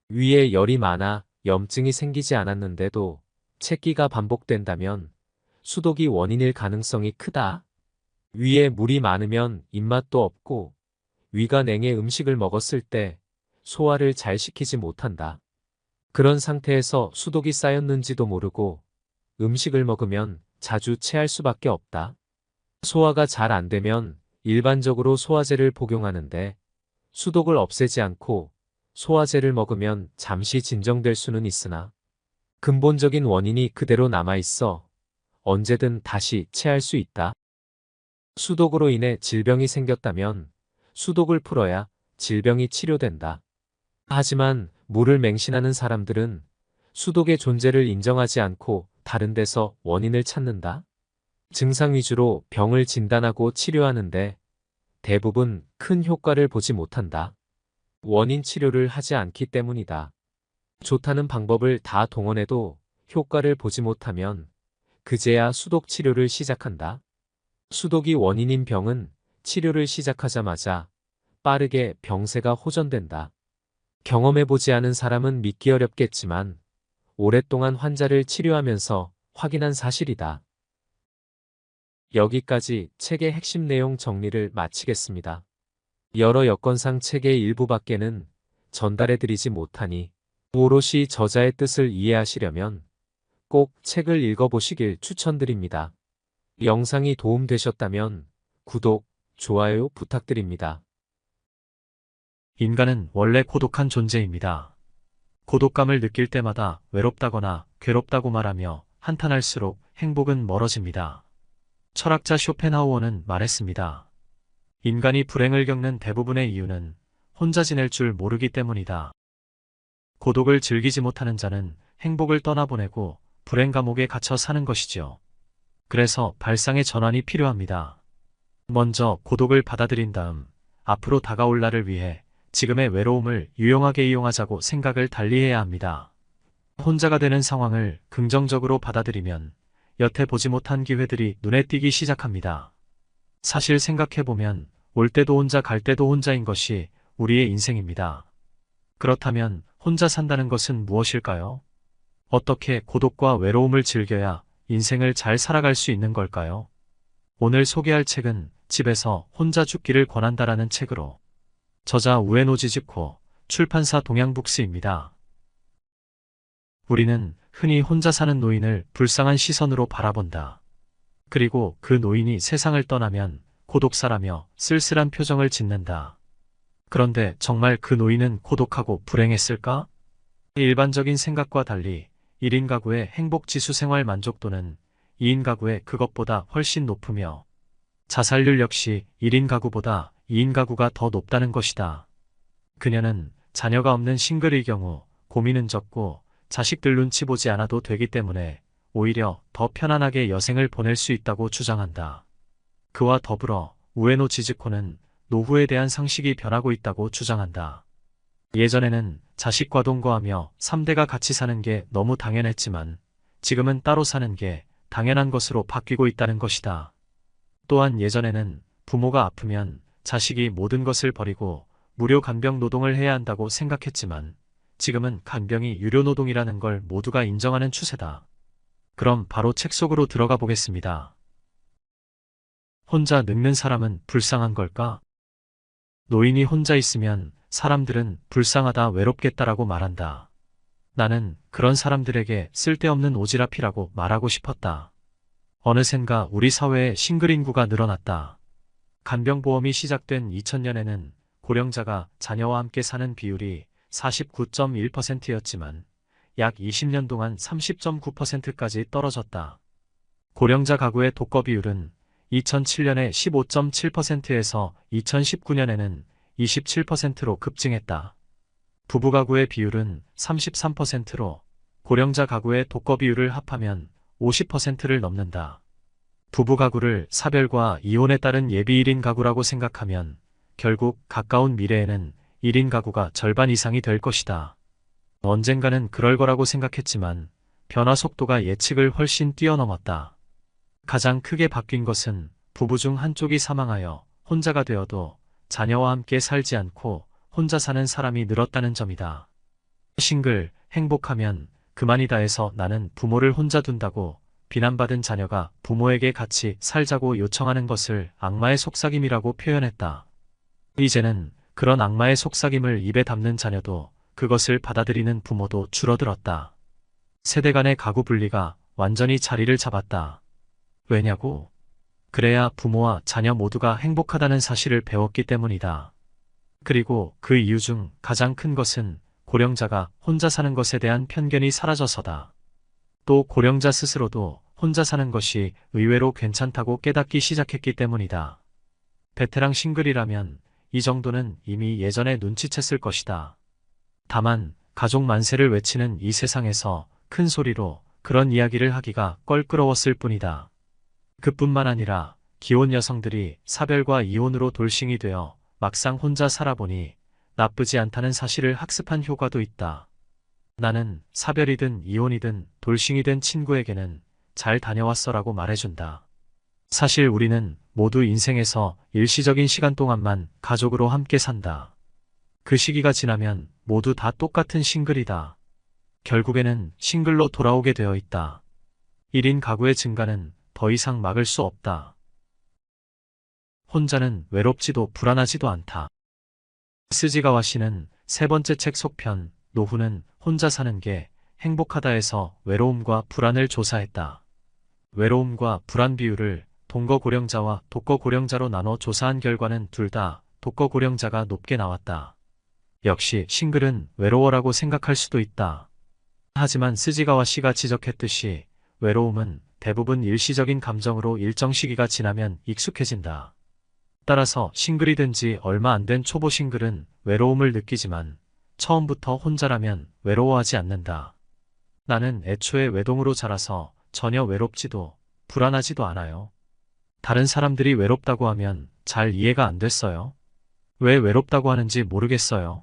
위에 열이 많아 염증이 생기지 않았는데도 체기가 반복된다면 수독이 원인일 가능성이 크다. 위에 물이 많으면 입맛도 없고 위가 냉해 음식을 먹었을 때 소화를 잘 시키지 못한다. 그런 상태에서 수독이 쌓였는지도 모르고 음식을 먹으면 자주 체할 수밖에 없다. 소화가 잘 안 되면 일반적으로 소화제를 복용하는데 수독을 없애지 않고 소화제를 먹으면 잠시 진정될 수는 있으나 근본적인 원인이 그대로 남아있어 언제든 다시 체할 수 있다. 수독으로 인해 질병이 생겼다면 수독을 풀어야 질병이 치료된다. 하지만 물을 맹신하는 사람들은 수독의 존재를 인정하지 않고 다른 데서 원인을 찾는다. 증상 위주로 병을 진단하고 치료하는데 대부분 큰 효과를 보지 못한다. 원인 치료를 하지 않기 때문이다. 좋다는 방법을 다 동원해도 효과를 보지 못하면 그제야 수독 치료를 시작한다. 수독이 원인인 병은 치료를 시작하자마자 빠르게 병세가 호전된다. 경험해보지 않은 사람은 믿기 어렵겠지만 오랫동안 환자를 치료하면서 확인한 사실이다. 여기까지 책의 핵심 내용 정리를 마치겠습니다. 여러 여건상 책의 일부밖에는 전달해드리지 못하니 오롯이 저자의 뜻을 이해하시려면 꼭 책을 읽어보시길 추천드립니다. 영상이 도움되셨다면 구독, 좋아요 부탁드립니다. 인간은 원래 고독한 존재입니다. 고독감을 느낄 때마다 외롭다거나 괴롭다고 말하며 한탄할수록 행복은 멀어집니다. 철학자 쇼펜하우어는 말했습니다. 인간이 불행을 겪는 대부분의 이유는 혼자 지낼 줄 모르기 때문이다. 고독을 즐기지 못하는 자는 행복을 떠나보내고 불행 감옥에 갇혀 사는 것이죠. 그래서 발상의 전환이 필요합니다. 먼저 고독을 받아들인 다음 앞으로 다가올 날을 위해 지금의 외로움을 유용하게 이용하자고 생각을 달리해야 합니다. 혼자가 되는 상황을 긍정적으로 받아들이면 여태 보지 못한 기회들이 눈에 띄기 시작합니다. 사실 생각해보면 올 때도 혼자 갈 때도 혼자인 것이 우리의 인생입니다. 그렇다면 혼자 산다는 것은 무엇일까요? 어떻게 고독과 외로움을 즐겨야 인생을 잘 살아갈 수 있는 걸까요? 오늘 소개할 책은 집에서 혼자 죽기를 권한다라는 책으로, 저자 우에노 지즈코, 출판사 동양북스입니다. 우리는 흔히 혼자 사는 노인을 불쌍한 시선으로 바라본다. 그리고 그 노인이 세상을 떠나면 고독사라며 쓸쓸한 표정을 짓는다. 그런데 정말 그 노인은 고독하고 불행했을까? 일반적인 생각과 달리 1인 가구의 행복지수 생활 만족도는 2인 가구의 그것보다 훨씬 높으며 자살률 역시 1인 가구보다 2인 가구가 더 높다는 것이다. 그녀는 자녀가 없는 싱글의 경우 고민은 적고 자식들 눈치 보지 않아도 되기 때문에 오히려 더 편안하게 여생을 보낼 수 있다고 주장한다. 그와 더불어 우에노 지즈코는 노후에 대한 상식이 변하고 있다고 주장한다. 예전에는 자식과 동거하며 3대가 같이 사는 게 너무 당연했지만 지금은 따로 사는 게 당연한 것으로 바뀌고 있다는 것이다. 또한 예전에는 부모가 아프면 자식이 모든 것을 버리고 무료 간병 노동을 해야 한다고 생각했지만 지금은 간병이 유료 노동이라는 걸 모두가 인정하는 추세다. 그럼 바로 책 속으로 들어가 보겠습니다. 혼자 늙는 사람은 불쌍한 걸까? 노인이 혼자 있으면 사람들은 불쌍하다 외롭겠다라고 말한다. 나는 그런 사람들에게 쓸데없는 오지랖이라고 말하고 싶었다. 어느샌가 우리 사회에 싱글 인구가 늘어났다. 간병보험이 시작된 2000년에는 고령자가 자녀와 함께 사는 비율이 49.1%였지만 약 20년 동안 30.9%까지 떨어졌다. 고령자 가구의 독거 비율은 2007년에 15.7%에서 2019년에는 27%로 급증했다. 부부 가구의 비율은 33%로 고령자 가구의 독거 비율을 합하면 50%를 넘는다. 부부 가구를 사별과 이혼에 따른 예비 1인 가구라고 생각하면 결국 가까운 미래에는 1인 가구가 절반 이상이 될 것이다. 언젠가는 그럴 거라고 생각했지만 변화 속도가 예측을 훨씬 뛰어넘었다. 가장 크게 바뀐 것은 부부 중 한쪽이 사망하여 혼자가 되어도 자녀와 함께 살지 않고 혼자 사는 사람이 늘었다는 점이다. 싱글, 행복하면 그만이다 해서 나는 부모를 혼자 둔다고 비난받은 자녀가 부모에게 같이 살자고 요청하는 것을 악마의 속삭임이라고 표현했다. 이제는 그런 악마의 속삭임을 입에 담는 자녀도 그것을 받아들이는 부모도 줄어들었다. 세대 간의 가구 분리가 완전히 자리를 잡았다. 왜냐고? 그래야 부모와 자녀 모두가 행복하다는 사실을 배웠기 때문이다. 그리고 그 이유 중 가장 큰 것은 고령자가 혼자 사는 것에 대한 편견이 사라져서다. 또 고령자 스스로도 혼자 사는 것이 의외로 괜찮다고 깨닫기 시작했기 때문이다. 베테랑 싱글이라면 이 정도는 이미 예전에 눈치챘을 것이다. 다만 가족 만세를 외치는 이 세상에서 큰 소리로 그런 이야기를 하기가 껄끄러웠을 뿐이다. 그뿐만 아니라 기혼 여성들이 사별과 이혼으로 돌싱이 되어 막상 혼자 살아보니 나쁘지 않다는 사실을 학습한 효과도 있다. 나는 사별이든 이혼이든 돌싱이 된 친구에게는 잘 다녀왔어라고 말해준다. 사실 우리는 모두 인생에서 일시적인 시간 동안만 가족으로 함께 산다. 그 시기가 지나면 모두 다 똑같은 싱글이다. 결국에는 싱글로 돌아오게 되어 있다. 1인 가구의 증가는 더 이상 막을 수 없다. 혼자는 외롭지도 불안하지도 않다. 스지가와 씨는 세 번째 책 속편 노후는 혼자 사는 게 행복하다에서 외로움과 불안을 조사했다. 외로움과 불안 비율을 동거 고령자와 독거 고령자로 나눠 조사한 결과는 둘 다 독거 고령자가 높게 나왔다. 역시 싱글은 외로워라고 생각할 수도 있다. 하지만 스지가와 씨가 지적했듯이 외로움은 대부분 일시적인 감정으로 일정 시기가 지나면 익숙해진다. 따라서 싱글이 된 지 얼마 안 된 초보 싱글은 외로움을 느끼지만 처음부터 혼자라면 외로워하지 않는다. 나는 애초에 외동으로 자라서 전혀 외롭지도 불안하지도 않아요. 다른 사람들이 외롭다고 하면 잘 이해가 안 됐어요. 왜 외롭다고 하는지 모르겠어요.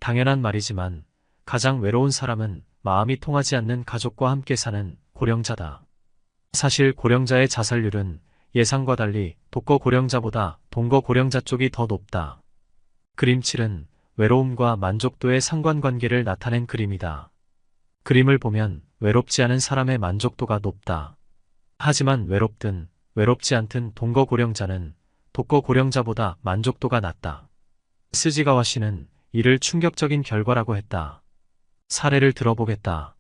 당연한 말이지만 가장 외로운 사람은 마음이 통하지 않는 가족과 함께 사는 고령자다. 사실 고령자의 자살률은 예상과 달리 독거 고령자보다 동거 고령자 쪽이 더 높다. 그림 7은 외로움과 만족도의 상관관계를 나타낸 그림이다. 그림을 보면 외롭지 않은 사람의 만족도가 높다. 하지만 외롭든 외롭지 않든 동거 고령자는 독거 고령자보다 만족도가 낮다. 스지가와 씨는 이를 충격적인 결과라고 했다. 사례를 들어보겠다.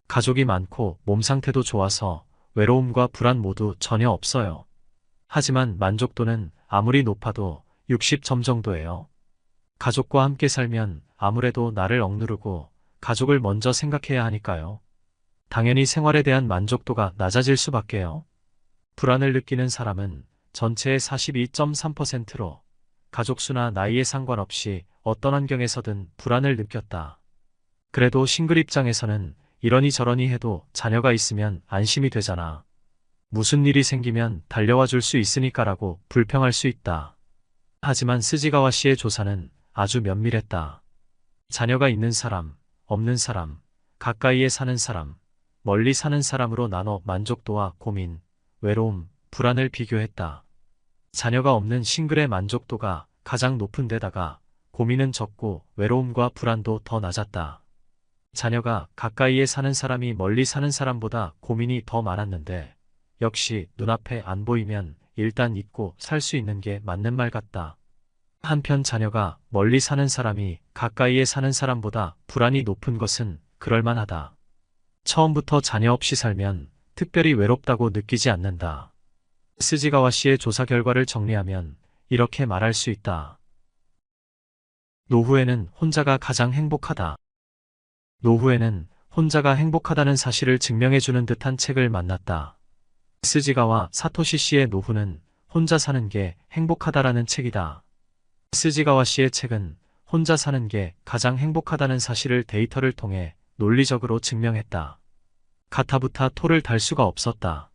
가족이 많고 몸 상태도 좋아서 외로움과 불안 모두 전혀 없어요. 하지만 만족도는 아무리 높아도 60점 정도예요. 가족과 함께 살면 아무래도 나를 억누르고 가족을 먼저 생각해야 하니까요. 당연히 생활에 대한 만족도가 낮아질 수밖에요. 불안을 느끼는 사람은 전체의 42.3%로 가족 수나 나이에 상관없이 어떤 환경에서든 불안을 느꼈다. 그래도 싱글 입장에서는 이러니 저러니 해도 자녀가 있으면 안심이 되잖아. 무슨 일이 생기면 달려와 줄 수 있으니까라고 불평할 수 있다. 하지만 스지가와 씨의 조사는 아주 면밀했다. 자녀가 있는 사람, 없는 사람, 가까이에 사는 사람, 멀리 사는 사람으로 나눠 만족도와 고민, 외로움, 불안을 비교했다. 자녀가 없는 싱글의 만족도가 가장 높은 데다가 고민은 적고 외로움과 불안도 더 낮았다. 자녀가 가까이에 사는 사람이 멀리 사는 사람보다 고민이 더 많았는데 역시 눈앞에 안 보이면 일단 잊고 살 수 있는 게 맞는 말 같다. 한편 자녀가 멀리 사는 사람이 가까이에 사는 사람보다 불안이 높은 것은 그럴만하다. 처음부터 자녀 없이 살면 특별히 외롭다고 느끼지 않는다. 스지가와 씨의 조사 결과를 정리하면 이렇게 말할 수 있다. 노후에는 혼자가 가장 행복하다. 노후에는 혼자가 행복하다는 사실을 증명해주는 듯한 책을 만났다. 스지가와 사토시 씨의 노후는 혼자 사는 게 행복하다라는 책이다. 스지가와 씨의 책은 혼자 사는 게 가장 행복하다는 사실을 데이터를 통해 논리적으로 증명했다. 가타부타 토를 달 수가 없었다.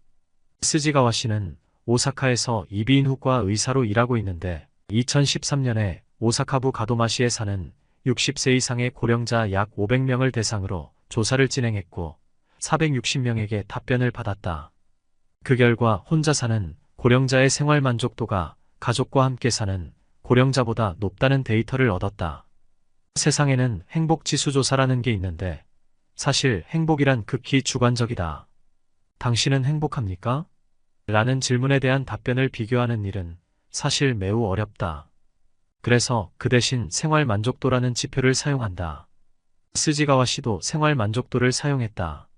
스지가와 씨는 오사카에서 이비인후과 의사로 일하고 있는데 2013년에 오사카부 가도마시에 사는 60세 이상의 고령자 약 500명을 대상으로 조사를 진행했고 460명에게 답변을 받았다. 그 결과 혼자 사는 고령자의 생활 만족도가 가족과 함께 사는 고령자보다 높다는 데이터를 얻었다. 세상에는 행복지수 조사라는 게 있는데 사실 행복이란 극히 주관적이다. 당신은 행복합니까? 라는 질문에 대한 답변을 비교하는 일은 사실 매우 어렵다. 그래서 그 대신 생활 만족도라는 지표를 사용한다. 스지가와 씨도 생활 만족도를 사용했다.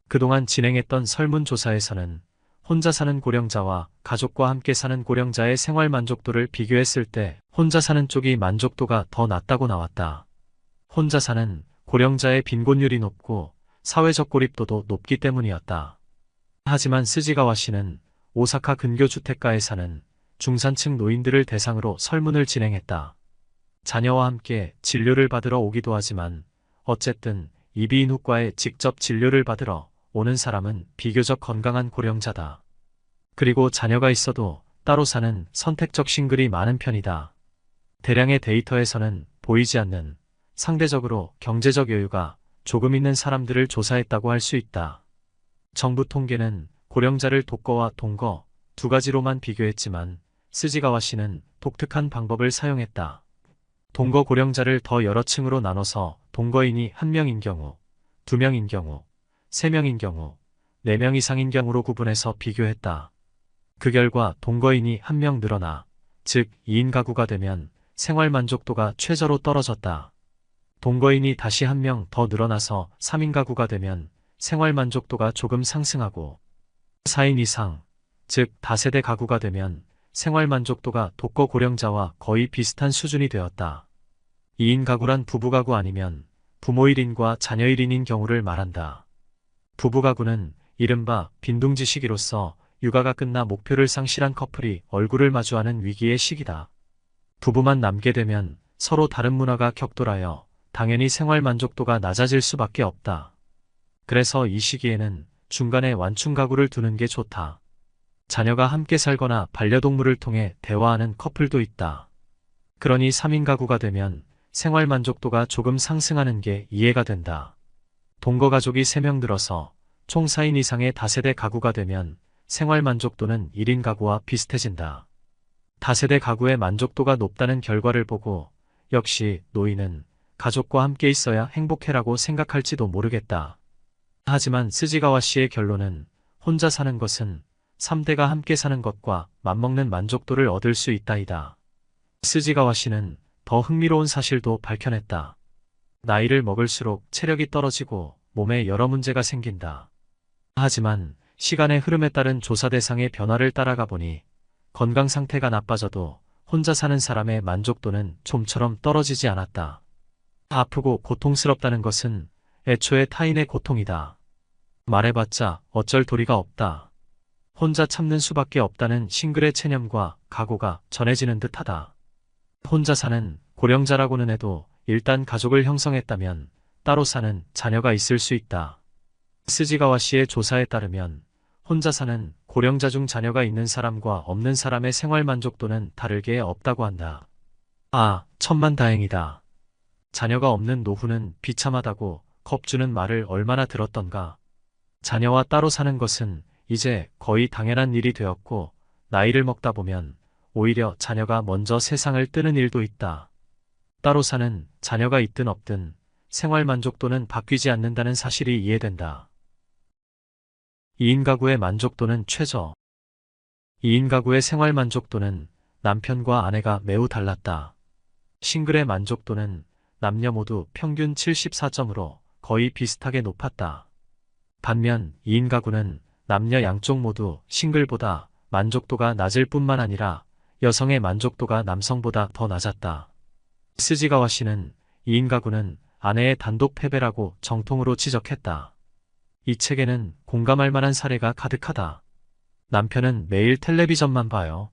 그동안 진행했던 설문조사에서는 혼자 사는 고령자와 가족과 함께 사는 고령자의 생활 만족도를 비교했을 때 혼자 사는 쪽이 만족도가 더 낮다고 나왔다. 혼자 사는 고령자의 빈곤율이 높고 사회적 고립도도 높기 때문이었다. 하지만 스지가와 씨는 오사카 근교 주택가에 사는 중산층 노인들을 대상으로 설문을 진행했다. 자녀와 함께 진료를 받으러 오기도 하지만 어쨌든 이비인후과에 직접 진료를 받으러 오는 사람은 비교적 건강한 고령자다. 그리고 자녀가 있어도 따로 사는 선택적 싱글이 많은 편이다. 대량의 데이터에서는 보이지 않는 상대적으로 경제적 여유가 조금 있는 사람들을 조사했다고 할 수 있다. 정부 통계는 고령자를 독거와 동거 두 가지로만 비교했지만 스지가와 씨는 독특한 방법을 사용했다. 동거 고령자를 더 여러 층으로 나눠서 동거인이 1명인 경우, 2명인 경우, 3명인 경우, 4명 이상인 경우로 구분해서 비교했다. 그 결과 동거인이 1명 늘어나, 즉 2인 가구가 되면 생활 만족도가 최저로 떨어졌다. 동거인이 다시 1명 더 늘어나서 3인 가구가 되면 생활 만족도가 조금 상승하고 4인 이상, 즉 다세대 가구가 되면 생활 만족도가 독거 고령자와 거의 비슷한 수준이 되었다. 2인 가구란 부부가구 아니면 부모 1인과 자녀 1인인 경우를 말한다. 부부가구는 이른바 빈둥지 시기로서 육아가 끝나 목표를 상실한 커플이 얼굴을 마주하는 위기의 시기다. 부부만 남게 되면 서로 다른 문화가 격돌하여 당연히 생활 만족도가 낮아질 수밖에 없다. 그래서 이 시기에는 중간에 완충 가구를 두는 게 좋다. 자녀가 함께 살거나 반려동물을 통해 대화하는 커플도 있다. 그러니 3인 가구가 되면 생활 만족도가 조금 상승하는 게 이해가 된다. 동거 가족이 3명 들어서 총 4인 이상의 다세대 가구가 되면 생활 만족도는 1인 가구와 비슷해진다. 다세대 가구의 만족도가 높다는 결과를 보고 역시 노인은 가족과 함께 있어야 행복해라고 생각할지도 모르겠다. 하지만 스지가와 씨의 결론은 혼자 사는 것은 3대가 함께 사는 것과 맞먹는 만족도를 얻을 수 있다이다. 스지가와 씨는 더 흥미로운 사실도 밝혀냈다. 나이를 먹을수록 체력이 떨어지고 몸에 여러 문제가 생긴다. 하지만 시간의 흐름에 따른 조사 대상의 변화를 따라가 보니 건강 상태가 나빠져도 혼자 사는 사람의 만족도는 좀처럼 떨어지지 않았다. 아프고 고통스럽다는 것은 애초에 타인의 고통이다. 말해봤자 어쩔 도리가 없다. 혼자 참는 수밖에 없다는 싱글의 체념과 각오가 전해지는 듯하다. 혼자 사는 고령자라고는 해도 일단 가족을 형성했다면 따로 사는 자녀가 있을 수 있다. 스지가와 씨의 조사에 따르면 혼자 사는 고령자 중 자녀가 있는 사람과 없는 사람의 생활 만족도는 다르게 없다고 한다. 아, 천만다행이다. 자녀가 없는 노후는 비참하다고 겁주는 말을 얼마나 들었던가. 자녀와 따로 사는 것은 이제 거의 당연한 일이 되었고, 나이를 먹다 보면 오히려 자녀가 먼저 세상을 뜨는 일도 있다. 따로 사는 자녀가 있든 없든 생활 만족도는 바뀌지 않는다는 사실이 이해된다. 2인 가구의 만족도는 최저. 2인 가구의 생활 만족도는 남편과 아내가 매우 달랐다. 싱글의 만족도는 남녀 모두 평균 74점으로 거의 비슷하게 높았다. 반면 2인 가구는 남녀 양쪽 모두 싱글보다 만족도가 낮을 뿐만 아니라 여성의 만족도가 남성보다 더 낮았다. 스지가와 씨는 2인 가구는 아내의 단독 패배라고 정통으로 지적했다. 이 책에는 공감할 만한 사례가 가득하다. 남편은 매일 텔레비전만 봐요.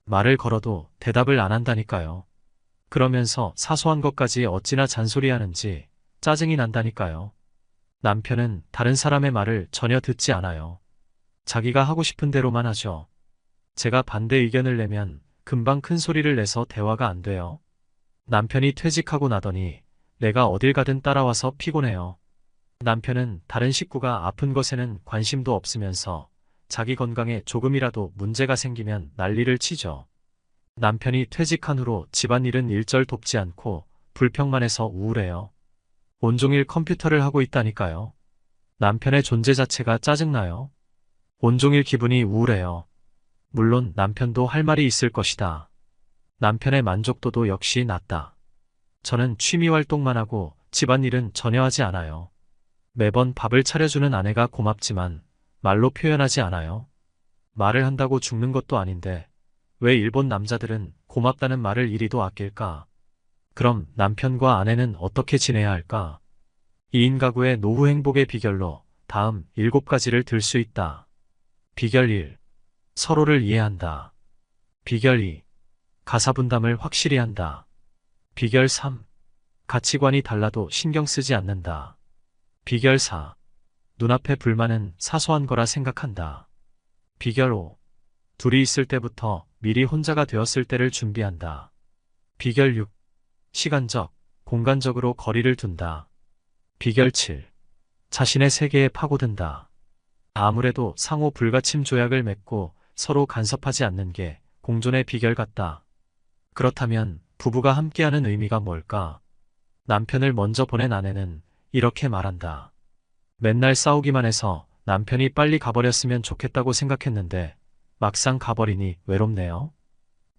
말을 걸어도 대답을 안 한다니까요. 그러면서 사소한 것까지 어찌나 잔소리하는지 짜증이 난다니까요. 남편은 다른 사람의 말을 전혀 듣지 않아요. 자기가 하고 싶은 대로만 하죠. 제가 반대 의견을 내면 금방 큰 소리를 내서 대화가 안 돼요. 남편이 퇴직하고 나더니 내가 어딜 가든 따라와서 피곤해요. 남편은 다른 식구가 아픈 것에는 관심도 없으면서 자기 건강에 조금이라도 문제가 생기면 난리를 치죠. 남편이 퇴직한 후로 집안일은 일절 돕지 않고 불평만 해서 우울해요. 온종일 컴퓨터를 하고 있다니까요. 남편의 존재 자체가 짜증나요. 온종일 기분이 우울해요. 물론 남편도 할 말이 있을 것이다. 남편의 만족도도 역시 낮다. 저는 취미 활동만 하고 집안일은 전혀 하지 않아요. 매번 밥을 차려주는 아내가 고맙지만 말로 표현하지 않아요. 말을 한다고 죽는 것도 아닌데 왜 일본 남자들은 고맙다는 말을 이리도 아낄까? 그럼 남편과 아내는 어떻게 지내야 할까? 2인 가구의 노후 행복의 비결로 다음 7가지를 들 수 있다. 비결 1. 서로를 이해한다. 비결 2. 가사 분담을 확실히 한다. 비결 3. 가치관이 달라도 신경 쓰지 않는다. 비결 4. 눈앞의 불만은 사소한 거라 생각한다. 비결 5. 둘이 있을 때부터 미리 혼자가 되었을 때를 준비한다. 비결 6. 시간적, 공간적으로 거리를 둔다. 비결 7. 자신의 세계에 파고든다. 아무래도 상호 불가침 조약을 맺고 서로 간섭하지 않는 게 공존의 비결 같다. 그렇다면 부부가 함께하는 의미가 뭘까? 남편을 먼저 보낸 아내는 이렇게 말한다. 맨날 싸우기만 해서 남편이 빨리 가버렸으면 좋겠다고 생각했는데 막상 가버리니 외롭네요.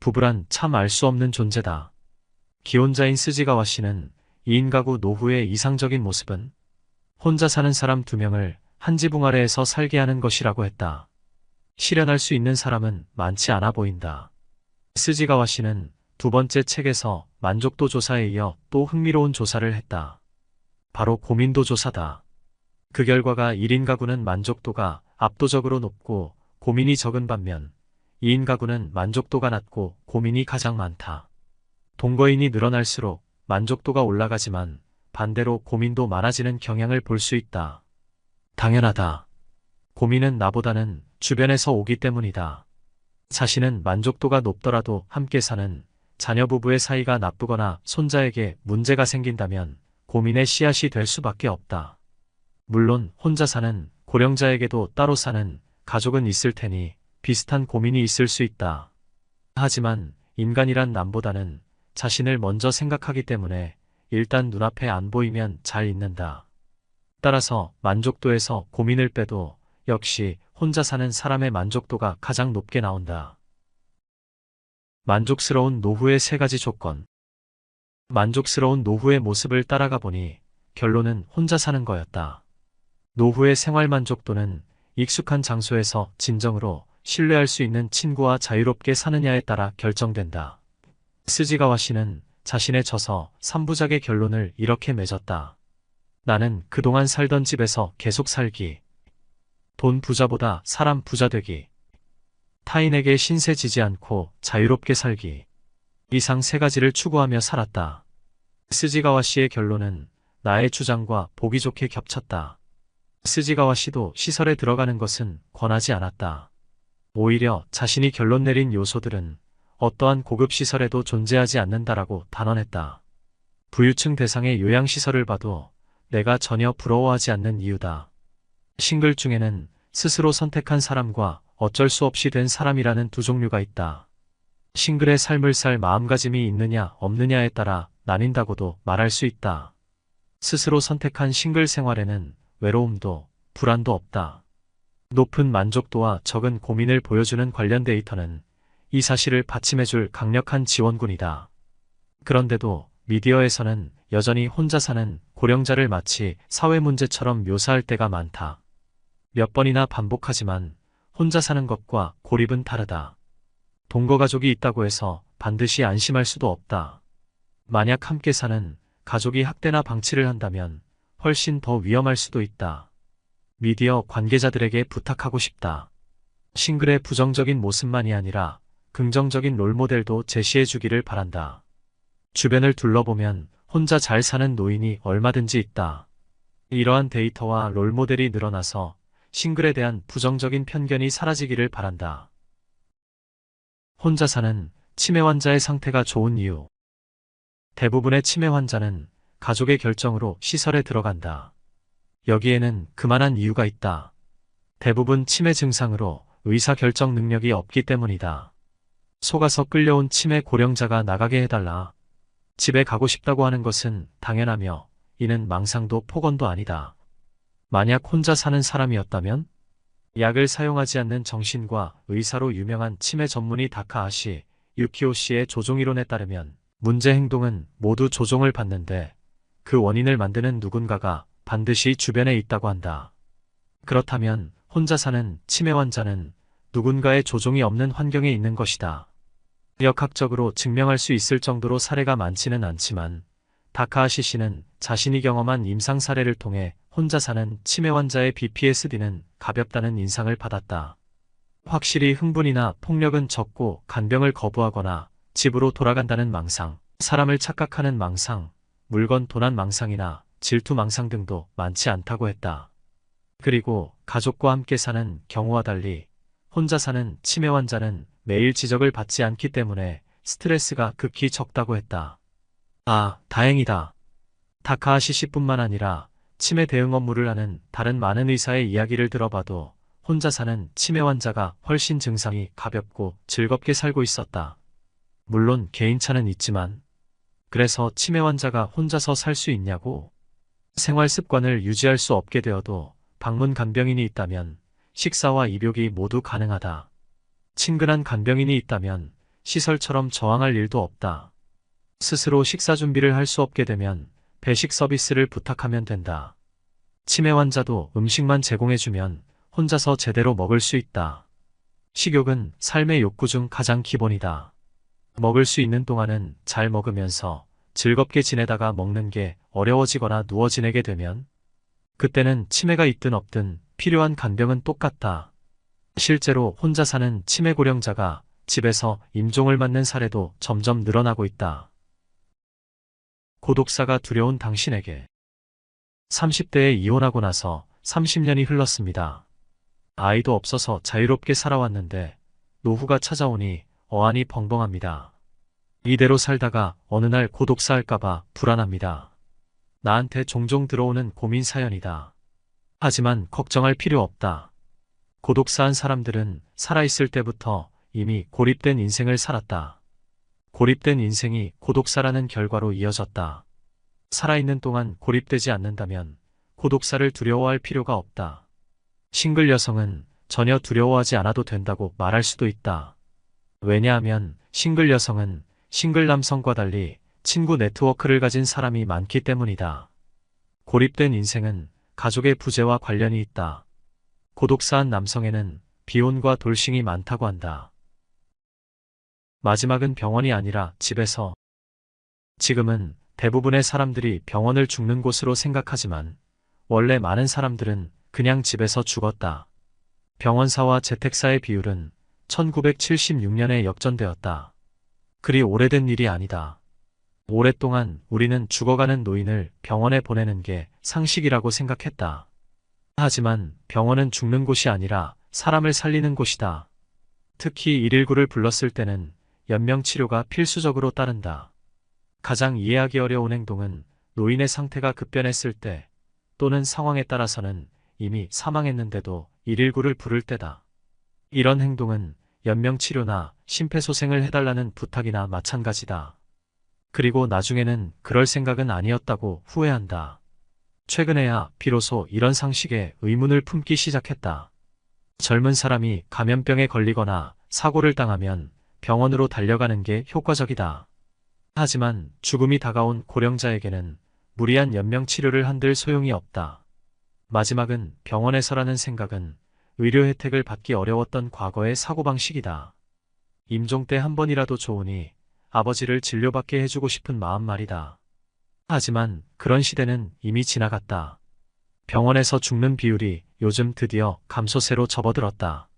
부부란 참 알 수 없는 존재다. 기혼자인 스지가와 씨는 2인 가구 노후의 이상적인 모습은 혼자 사는 사람 2명을 한 지붕 아래에서 살게 하는 것이라고 했다. 실현할 수 있는 사람은 많지 않아 보인다. 스지가와 씨는 두 번째 책에서 만족도 조사에 이어 또 흥미로운 조사를 했다. 바로 고민도 조사다. 그 결과가 1인 가구는 만족도가 압도적으로 높고 고민이 적은 반면 2인 가구는 만족도가 낮고 고민이 가장 많다. 동거인이 늘어날수록 만족도가 올라가지만 반대로 고민도 많아지는 경향을 볼 수 있다. 당연하다. 고민은 나보다는 주변에서 오기 때문이다. 자신은 만족도가 높더라도 함께 사는 자녀 부부의 사이가 나쁘거나 손자에게 문제가 생긴다면 고민의 씨앗이 될 수밖에 없다. 물론 혼자 사는 고령자에게도 따로 사는 가족은 있을 테니 비슷한 고민이 있을 수 있다. 하지만 인간이란 남보다는 자신을 먼저 생각하기 때문에 일단 눈앞에 안 보이면 잘 잊는다. 따라서 만족도에서 고민을 빼도 역시 혼자 사는 사람의 만족도가 가장 높게 나온다. 만족스러운 노후의 3가지 조건. 만족스러운 노후의 모습을 따라가 보니 결론은 혼자 사는 거였다. 노후의 생활 만족도는 익숙한 장소에서 진정으로 신뢰할 수 있는 친구와 자유롭게 사느냐에 따라 결정된다. 스지가와 씨는 자신의 저서 3부작의 결론을 이렇게 맺었다. 나는 그동안 살던 집에서 계속 살기. 돈 부자보다 사람 부자 되기. 타인에게 신세 지지 않고 자유롭게 살기. 이상 3가지를 추구하며 살았다. 스지가와 씨의 결론은 나의 주장과 보기 좋게 겹쳤다. 스지가와 씨도 시설에 들어가는 것은 권하지 않았다. 오히려 자신이 결론 내린 요소들은 어떠한 고급 시설에도 존재하지 않는다라고 단언했다. 부유층 대상의 요양시설을 봐도 내가 전혀 부러워하지 않는 이유다. 싱글 중에는 스스로 선택한 사람과 어쩔 수 없이 된 사람이라는 두 종류가 있다. 싱글의 삶을 살 마음가짐이 있느냐 없느냐에 따라 나뉜다고도 말할 수 있다. 스스로 선택한 싱글 생활에는 외로움도 불안도 없다. 높은 만족도와 적은 고민을 보여주는 관련 데이터는 이 사실을 받침해줄 강력한 지원군이다. 그런데도 미디어에서는 여전히 혼자 사는 고령자를 마치 사회 문제처럼 묘사할 때가 많다. 몇 번이나 반복하지만 혼자 사는 것과 고립은 다르다. 동거가족이 있다고 해서 반드시 안심할 수도 없다. 만약 함께 사는 가족이 학대나 방치를 한다면 훨씬 더 위험할 수도 있다. 미디어 관계자들에게 부탁하고 싶다. 싱글의 부정적인 모습만이 아니라 긍정적인 롤모델도 제시해 주기를 바란다. 주변을 둘러보면 혼자 잘 사는 노인이 얼마든지 있다. 이러한 데이터와 롤모델이 늘어나서 싱글에 대한 부정적인 편견이 사라지기를 바란다. 혼자 사는 치매 환자의 상태가 좋은 이유. 대부분의 치매 환자는 가족의 결정으로 시설에 들어간다. 여기에는 그만한 이유가 있다. 대부분 치매 증상으로 의사 결정 능력이 없기 때문이다. 속아서 끌려온 치매 고령자가 나가게 해달라. 집에 가고 싶다고 하는 것은 당연하며 이는 망상도 폭언도 아니다. 만약 혼자 사는 사람이었다면 약을 사용하지 않는 정신과 의사로 유명한 치매 전문의 다카하시 유키오 씨의 조종이론에 따르면 문제 행동은 모두 조종을 받는데 그 원인을 만드는 누군가가 반드시 주변에 있다고 한다. 그렇다면 혼자 사는 치매 환자는 누군가의 조종이 없는 환경에 있는 것이다. 역학적으로 증명할 수 있을 정도로 사례가 많지는 않지만 다카하시 씨는 자신이 경험한 임상 사례를 통해 혼자 사는 치매 환자의 BPSD는 가볍다는 인상을 받았다. 확실히 흥분이나 폭력은 적고 간병을 거부하거나 집으로 돌아간다는 망상, 사람을 착각하는 망상, 물건 도난 망상이나 질투 망상 등도 많지 않다고 했다. 그리고 가족과 함께 사는 경우와 달리 혼자 사는 치매 환자는 매일 지적을 받지 않기 때문에 스트레스가 극히 적다고 했다. 아, 다행이다. 다카하시 씨뿐만 아니라 치매 대응 업무를 하는 다른 많은 의사의 이야기를 들어봐도 혼자 사는 치매 환자가 훨씬 증상이 가볍고 즐겁게 살고 있었다. 물론 개인차는 있지만 그래서 치매 환자가 혼자서 살 수 있냐고? 생활 습관을 유지할 수 없게 되어도 방문 간병인이 있다면 식사와 입욕이 모두 가능하다. 친근한 간병인이 있다면 시설처럼 저항할 일도 없다. 스스로 식사 준비를 할 수 없게 되면 배식 서비스를 부탁하면 된다. 치매 환자도 음식만 제공해주면 혼자서 제대로 먹을 수 있다. 식욕은 삶의 욕구 중 가장 기본이다. 먹을 수 있는 동안은 잘 먹으면서 즐겁게 지내다가 먹는 게 어려워지거나 누워 지내게 되면 그때는 치매가 있든 없든 필요한 간병은 똑같다. 실제로 혼자 사는 치매 고령자가 집에서 임종을 맞는 사례도 점점 늘어나고 있다. 고독사가 두려운 당신에게 30대에 이혼하고 나서 30년이 흘렀습니다. 아이도 없어서 자유롭게 살아왔는데 노후가 찾아오니 어안이 벙벙합니다. 이대로 살다가 어느 날 고독사 할까봐 불안합니다. 나한테 종종 들어오는 고민 사연이다. 하지만 걱정할 필요 없다. 고독사한 사람들은 살아있을 때부터 이미 고립된 인생을 살았다. 고립된 인생이 고독사라는 결과로 이어졌다. 살아있는 동안 고립되지 않는다면 고독사를 두려워할 필요가 없다. 싱글 여성은 전혀 두려워하지 않아도 된다고 말할 수도 있다. 왜냐하면 싱글 여성은 싱글 남성과 달리 친구 네트워크를 가진 사람이 많기 때문이다. 고립된 인생은 가족의 부재와 관련이 있다. 고독사한 남성에는 비혼과 돌싱이 많다고 한다. 마지막은 병원이 아니라 집에서. 지금은 대부분의 사람들이 병원을 죽는 곳으로 생각하지만 원래 많은 사람들은 그냥 집에서 죽었다. 병원사와 재택사의 비율은 1976년에 역전되었다. 그리 오래된 일이 아니다. 오랫동안 우리는 죽어가는 노인을 병원에 보내는 게 상식이라고 생각했다. 하지만 병원은 죽는 곳이 아니라 사람을 살리는 곳이다. 특히 119를 불렀을 때는 연명치료가 필수적으로 따른다. 가장 이해하기 어려운 행동은 노인의 상태가 급변했을 때 또는 상황에 따라서는 이미 사망했는데도 119를 부를 때다. 이런 행동은 연명치료나 심폐소생을 해달라는 부탁이나 마찬가지다. 그리고 나중에는 그럴 생각은 아니었다고 후회한다. 최근에야 비로소 이런 상식에 의문을 품기 시작했다. 젊은 사람이 감염병에 걸리거나 사고를 당하면 병원으로 달려가는 게 효과적이다. 하지만 죽음이 다가온 고령자에게는 무리한 연명치료를 한들 소용이 없다. 마지막은 병원에서라는 생각은 의료 혜택을 받기 어려웠던 과거의 사고방식이다. 임종 때 한 번이라도 좋으니 아버지를 진료받게 해주고 싶은 마음 말이다. 하지만 그런 시대는 이미 지나갔다. 병원에서 죽는 비율이 요즘 드디어 감소세로 접어들었다.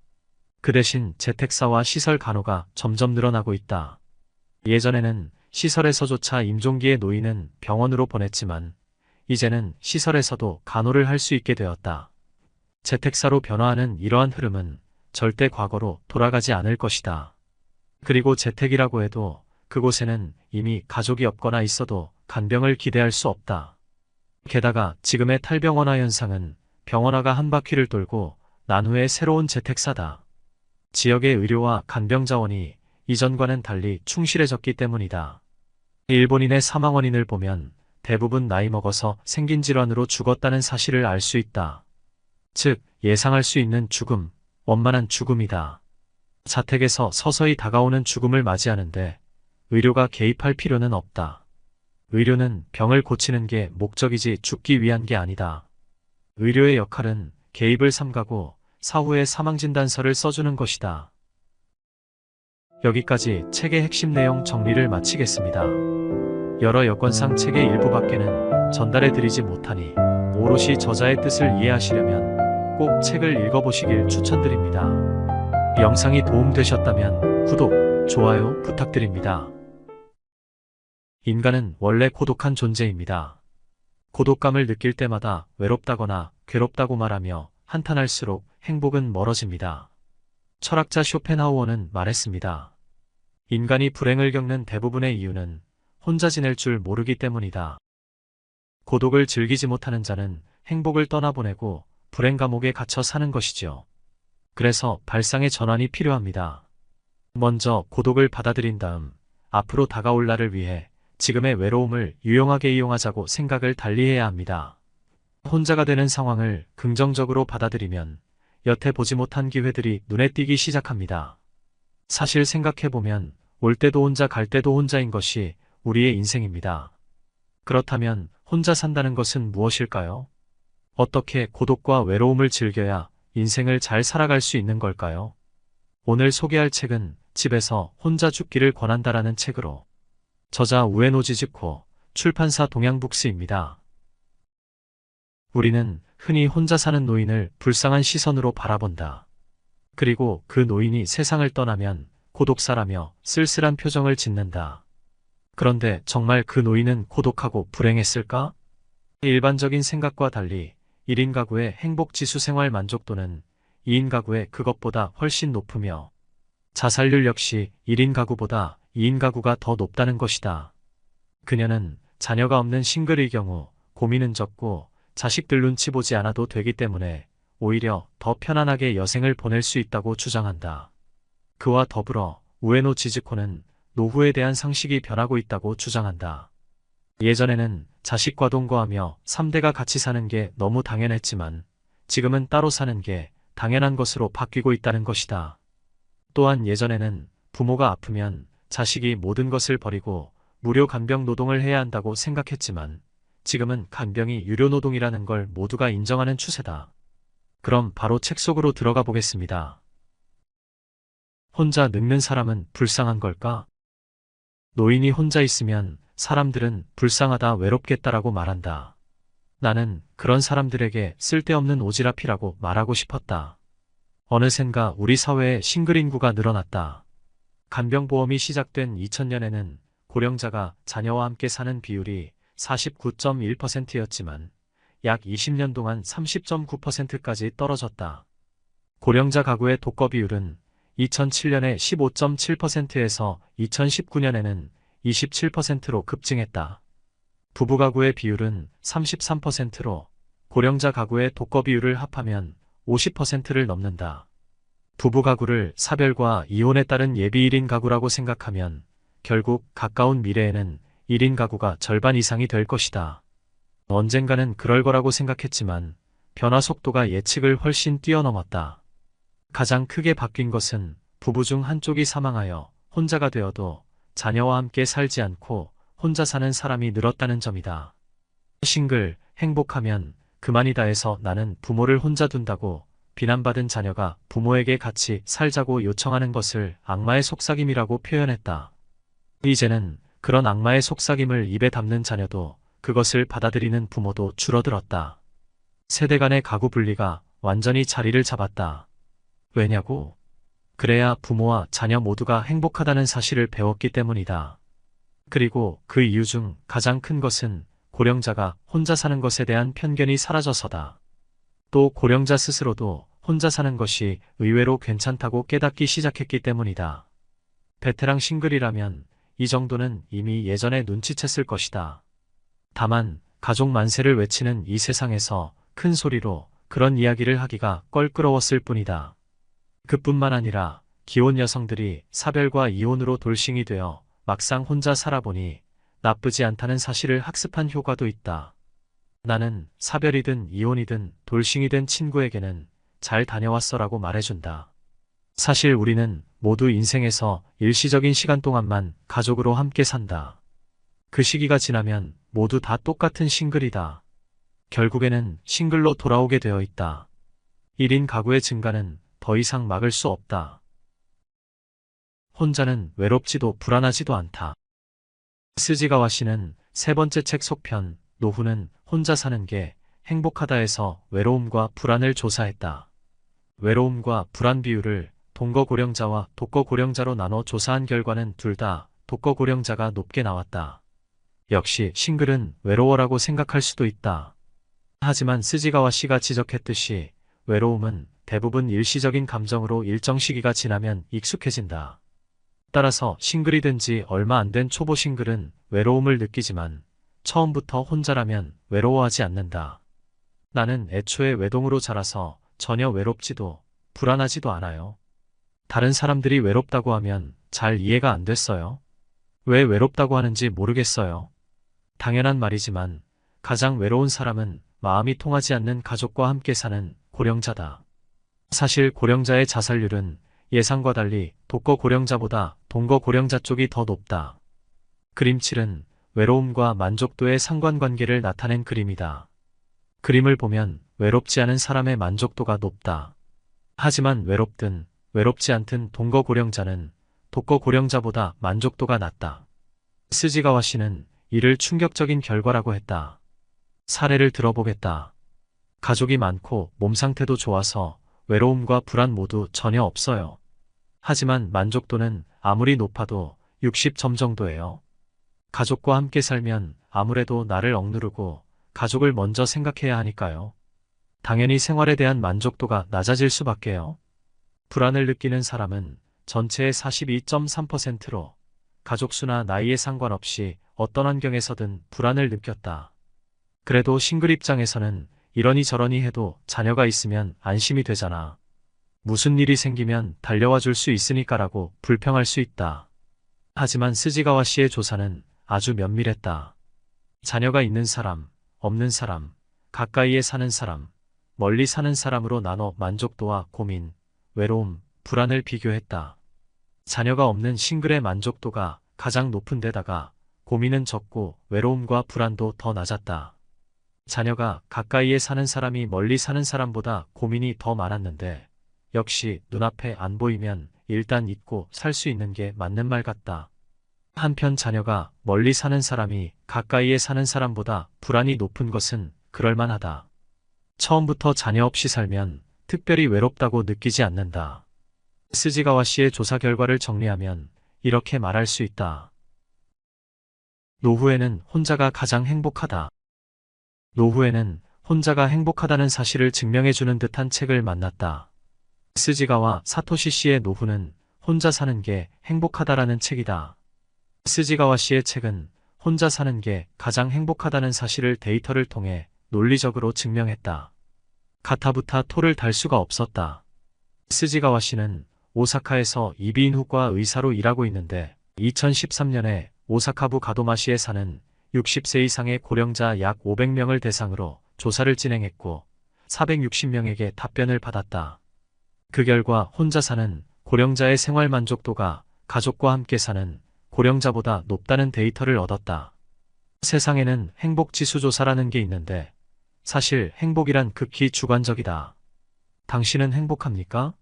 그 대신 재택사와 시설 간호가 점점 늘어나고 있다. 예전에는 시설에서조차 임종기의 노인은 병원으로 보냈지만 이제는 시설에서도 간호를 할 수 있게 되었다. 재택사로 변화하는 이러한 흐름은 절대 과거로 돌아가지 않을 것이다. 그리고 재택이라고 해도 그곳에는 이미 가족이 없거나 있어도 간병을 기대할 수 없다. 게다가 지금의 탈병원화 현상은 병원화가 한 바퀴를 돌고 난 후에 새로운 재택사다. 지역의 의료와 간병 자원이 이전과는 달리 충실해졌기 때문이다. 일본인의 사망 원인을 보면 대부분 나이 먹어서 생긴 질환으로 죽었다는 사실을 알 수 있다. 즉, 예상할 수 있는 죽음, 원만한 죽음이다. 자택에서 서서히 다가오는 죽음을 맞이하는데 의료가 개입할 필요는 없다. 의료는 병을 고치는 게 목적이지 죽기 위한 게 아니다. 의료의 역할은 개입을 삼가고 사후에 사망진단서를 써주는 것이다. 여기까지 책의 핵심 내용 정리를 마치겠습니다. 여러 여건상 책의 일부밖에는 전달해드리지 못하니 오롯이 저자의 뜻을 이해하시려면 꼭 책을 읽어보시길 추천드립니다. 영상이 도움되셨다면 구독, 좋아요 부탁드립니다. 인간은 원래 고독한 존재입니다. 고독감을 느낄 때마다 외롭다거나 괴롭다고 말하며 한탄할수록 행복은 멀어집니다. 철학자 쇼펜하우어는 말했습니다. 인간이 불행을 겪는 대부분의 이유는 혼자 지낼 줄 모르기 때문이다. 고독을 즐기지 못하는 자는 행복을 떠나보내고 불행 감옥에 갇혀 사는 것이죠. 그래서 발상의 전환이 필요합니다. 먼저 고독을 받아들인 다음 앞으로 다가올 날을 위해 지금의 외로움을 유용하게 이용하자고 생각을 달리해야 합니다. 혼자가 되는 상황을 긍정적으로 받아들이면 여태 보지 못한 기회들이 눈에 띄기 시작합니다. 사실 생각해보면 올 때도 혼자 갈 때도 혼자인 것이 우리의 인생입니다. 그렇다면 혼자 산다는 것은 무엇일까요? 어떻게 고독과 외로움을 즐겨야 인생을 잘 살아갈 수 있는 걸까요? 오늘 소개할 책은 집에서 혼자 죽기를 권한다라는 책으로 저자 우에노 지즈코, 출판사 동양북스입니다. 우리는 흔히 혼자 사는 노인을 불쌍한 시선으로 바라본다. 그리고 그 노인이 세상을 떠나면 고독사라며 쓸쓸한 표정을 짓는다. 그런데 정말 그 노인은 고독하고 불행했을까? 일반적인 생각과 달리 1인 가구의 행복지수 생활 만족도는 2인 가구의 그것보다 훨씬 높으며 자살률 역시 1인 가구보다 2인 가구가 더 높다는 것이다. 그녀는 자녀가 없는 싱글의 경우 고민은 적고 자식들 눈치 보지 않아도 되기 때문에 오히려 더 편안하게 여생을 보낼 수 있다고 주장한다. 그와 더불어 우에노 지즈코는 노후에 대한 상식이 변하고 있다고 주장한다. 예전에는 자식과 동거하며 3대가 같이 사는 게 너무 당연했지만 지금은 따로 사는 게 당연한 것으로 바뀌고 있다는 것이다. 또한 예전에는 부모가 아프면 자식이 모든 것을 버리고 무료 간병 노동을 해야 한다고 생각했지만 지금은 간병이 유료 노동이라는 걸 모두가 인정하는 추세다. 그럼 바로 책 속으로 들어가 보겠습니다. 혼자 늙는 사람은 불쌍한 걸까? 노인이 혼자 있으면 사람들은 불쌍하다 외롭겠다라고 말한다. 나는 그런 사람들에게 쓸데없는 오지랖이라고 말하고 싶었다. 어느샌가 우리 사회에 싱글 인구가 늘어났다. 간병보험이 시작된 2000년에는 고령자가 자녀와 함께 사는 비율이 49.1%였지만 약 20년 동안 30.9%까지 떨어졌다. 고령자 가구의 독거 비율은 2007년에 15.7%에서 2019년에는 27%로 급증했다. 부부 가구의 비율은 33%로 고령자 가구의 독거 비율을 합하면 50%를 넘는다. 부부 가구를 사별과 이혼에 따른 예비 1인 가구라고 생각하면 결국 가까운 미래에는 1인 가구가 절반 이상이 될 것이다. 언젠가는 그럴 거라고 생각했지만 변화 속도가 예측을 훨씬 뛰어넘었다. 가장 크게 바뀐 것은 부부 중 한쪽이 사망하여 혼자가 되어도 자녀와 함께 살지 않고 혼자 사는 사람이 늘었다는 점이다. 싱글, 행복하면 그만이다 해서 나는 부모를 혼자 둔다고 비난받은 자녀가 부모에게 같이 살자고 요청하는 것을 악마의 속삭임이라고 표현했다. 이제는 그런 악마의 속삭임을 입에 담는 자녀도 그것을 받아들이는 부모도 줄어들었다. 세대 간의 가구 분리가 완전히 자리를 잡았다. 왜냐고? 그래야 부모와 자녀 모두가 행복하다는 사실을 배웠기 때문이다. 그리고 그 이유 중 가장 큰 것은 고령자가 혼자 사는 것에 대한 편견이 사라져서다. 또 고령자 스스로도 혼자 사는 것이 의외로 괜찮다고 깨닫기 시작했기 때문이다. 베테랑 싱글이라면 이 정도는 이미 예전에 눈치챘을 것이다. 다만 가족 만세를 외치는 이 세상에서 큰 소리로 그런 이야기를 하기가 껄끄러웠을 뿐이다. 그뿐만 아니라 기혼 여성들이 사별과 이혼으로 돌싱이 되어 막상 혼자 살아보니 나쁘지 않다는 사실을 학습한 효과도 있다. 나는 사별이든 이혼이든 돌싱이 된 친구에게는 잘 다녀왔어라고 말해준다. 사실 우리는 모두 인생에서 일시적인 시간 동안만 가족으로 함께 산다. 그 시기가 지나면 모두 다 똑같은 싱글이다. 결국에는 싱글로 돌아오게 되어 있다. 1인 가구의 증가는 더 이상 막을 수 없다. 혼자는 외롭지도 불안하지도 않다. 스지가와 씨는 세 번째 책 속편 노후는 혼자 사는 게 행복하다에서 외로움과 불안을 조사했다. 외로움과 불안 비율을 동거 고령자와 독거 고령자로 나눠 조사한 결과는 둘 다 독거 고령자가 높게 나왔다. 역시 싱글은 외로워라고 생각할 수도 있다. 하지만 스지가와 씨가 지적했듯이 외로움은 대부분 일시적인 감정으로 일정 시기가 지나면 익숙해진다. 따라서 싱글이 된 지 얼마 안 된 초보 싱글은 외로움을 느끼지만 처음부터 혼자라면 외로워하지 않는다. 나는 애초에 외동으로 자라서 전혀 외롭지도 불안하지도 않아요. 다른 사람들이 외롭다고 하면 잘 이해가 안 됐어요. 왜 외롭다고 하는지 모르겠어요. 당연한 말이지만 가장 외로운 사람은 마음이 통하지 않는 가족과 함께 사는 고령자다. 사실 고령자의 자살률은 예상과 달리 독거 고령자보다 동거 고령자 쪽이 더 높다. 그림 7은 외로움과 만족도의 상관관계를 나타낸 그림이다. 그림을 보면 외롭지 않은 사람의 만족도가 높다. 하지만 외롭든 외롭지 않든 동거 고령자는 독거 고령자보다 만족도가 낮다. 스지가와 씨는 이를 충격적인 결과라고 했다. 사례를 들어보겠다. 가족이 많고 몸 상태도 좋아서 외로움과 불안 모두 전혀 없어요. 하지만 만족도는 아무리 높아도 60점 정도예요. 가족과 함께 살면 아무래도 나를 억누르고 가족을 먼저 생각해야 하니까요. 당연히 생활에 대한 만족도가 낮아질 수밖에요. 불안을 느끼는 사람은 전체의 42.3%로 가족 수나 나이에 상관없이 어떤 환경에서든 불안을 느꼈다. 그래도 싱글 입장에서는 이러니 저러니 해도 자녀가 있으면 안심이 되잖아. 무슨 일이 생기면 달려와 줄 수 있으니까라고 불평할 수 있다. 하지만 스지가와 씨의 조사는 아주 면밀했다. 자녀가 있는 사람, 없는 사람, 가까이에 사는 사람, 멀리 사는 사람으로 나눠 만족도와 고민, 외로움, 불안을 비교했다. 자녀가 없는 싱글의 만족도가 가장 높은 데다가 고민은 적고 외로움과 불안도 더 낮았다. 자녀가 가까이에 사는 사람이 멀리 사는 사람보다 고민이 더 많았는데 역시 눈앞에 안 보이면 일단 잊고 살 수 있는 게 맞는 말 같다. 한편 자녀가 멀리 사는 사람이 가까이에 사는 사람보다 불안이 높은 것은 그럴만하다. 처음부터 자녀 없이 살면 특별히 외롭다고 느끼지 않는다. 스지가와 씨의 조사 결과를 정리하면 이렇게 말할 수 있다. 노후에는 혼자가 가장 행복하다. 노후에는 혼자가 행복하다는 사실을 증명해주는 듯한 책을 만났다. 스지가와 사토시 씨의 노후는 혼자 사는 게 행복하다라는 책이다. 스지가와 씨의 책은 혼자 사는 게 가장 행복하다는 사실을 데이터를 통해 논리적으로 증명했다. 가타부타 토를 달 수가 없었다. 스지가와 씨는 오사카에서 이비인후과 의사로 일하고 있는데 2013년에 오사카부 가도마시에 사는 60세 이상의 고령자 약 500명을 대상으로 조사를 진행했고 460명에게 답변을 받았다. 그 결과 혼자 사는 고령자의 생활 만족도가 가족과 함께 사는 고령자보다 높다는 데이터를 얻었다. 세상에는 행복지수 조사라는 게 있는데 사실 행복이란 극히 주관적이다. 당신은 행복합니까?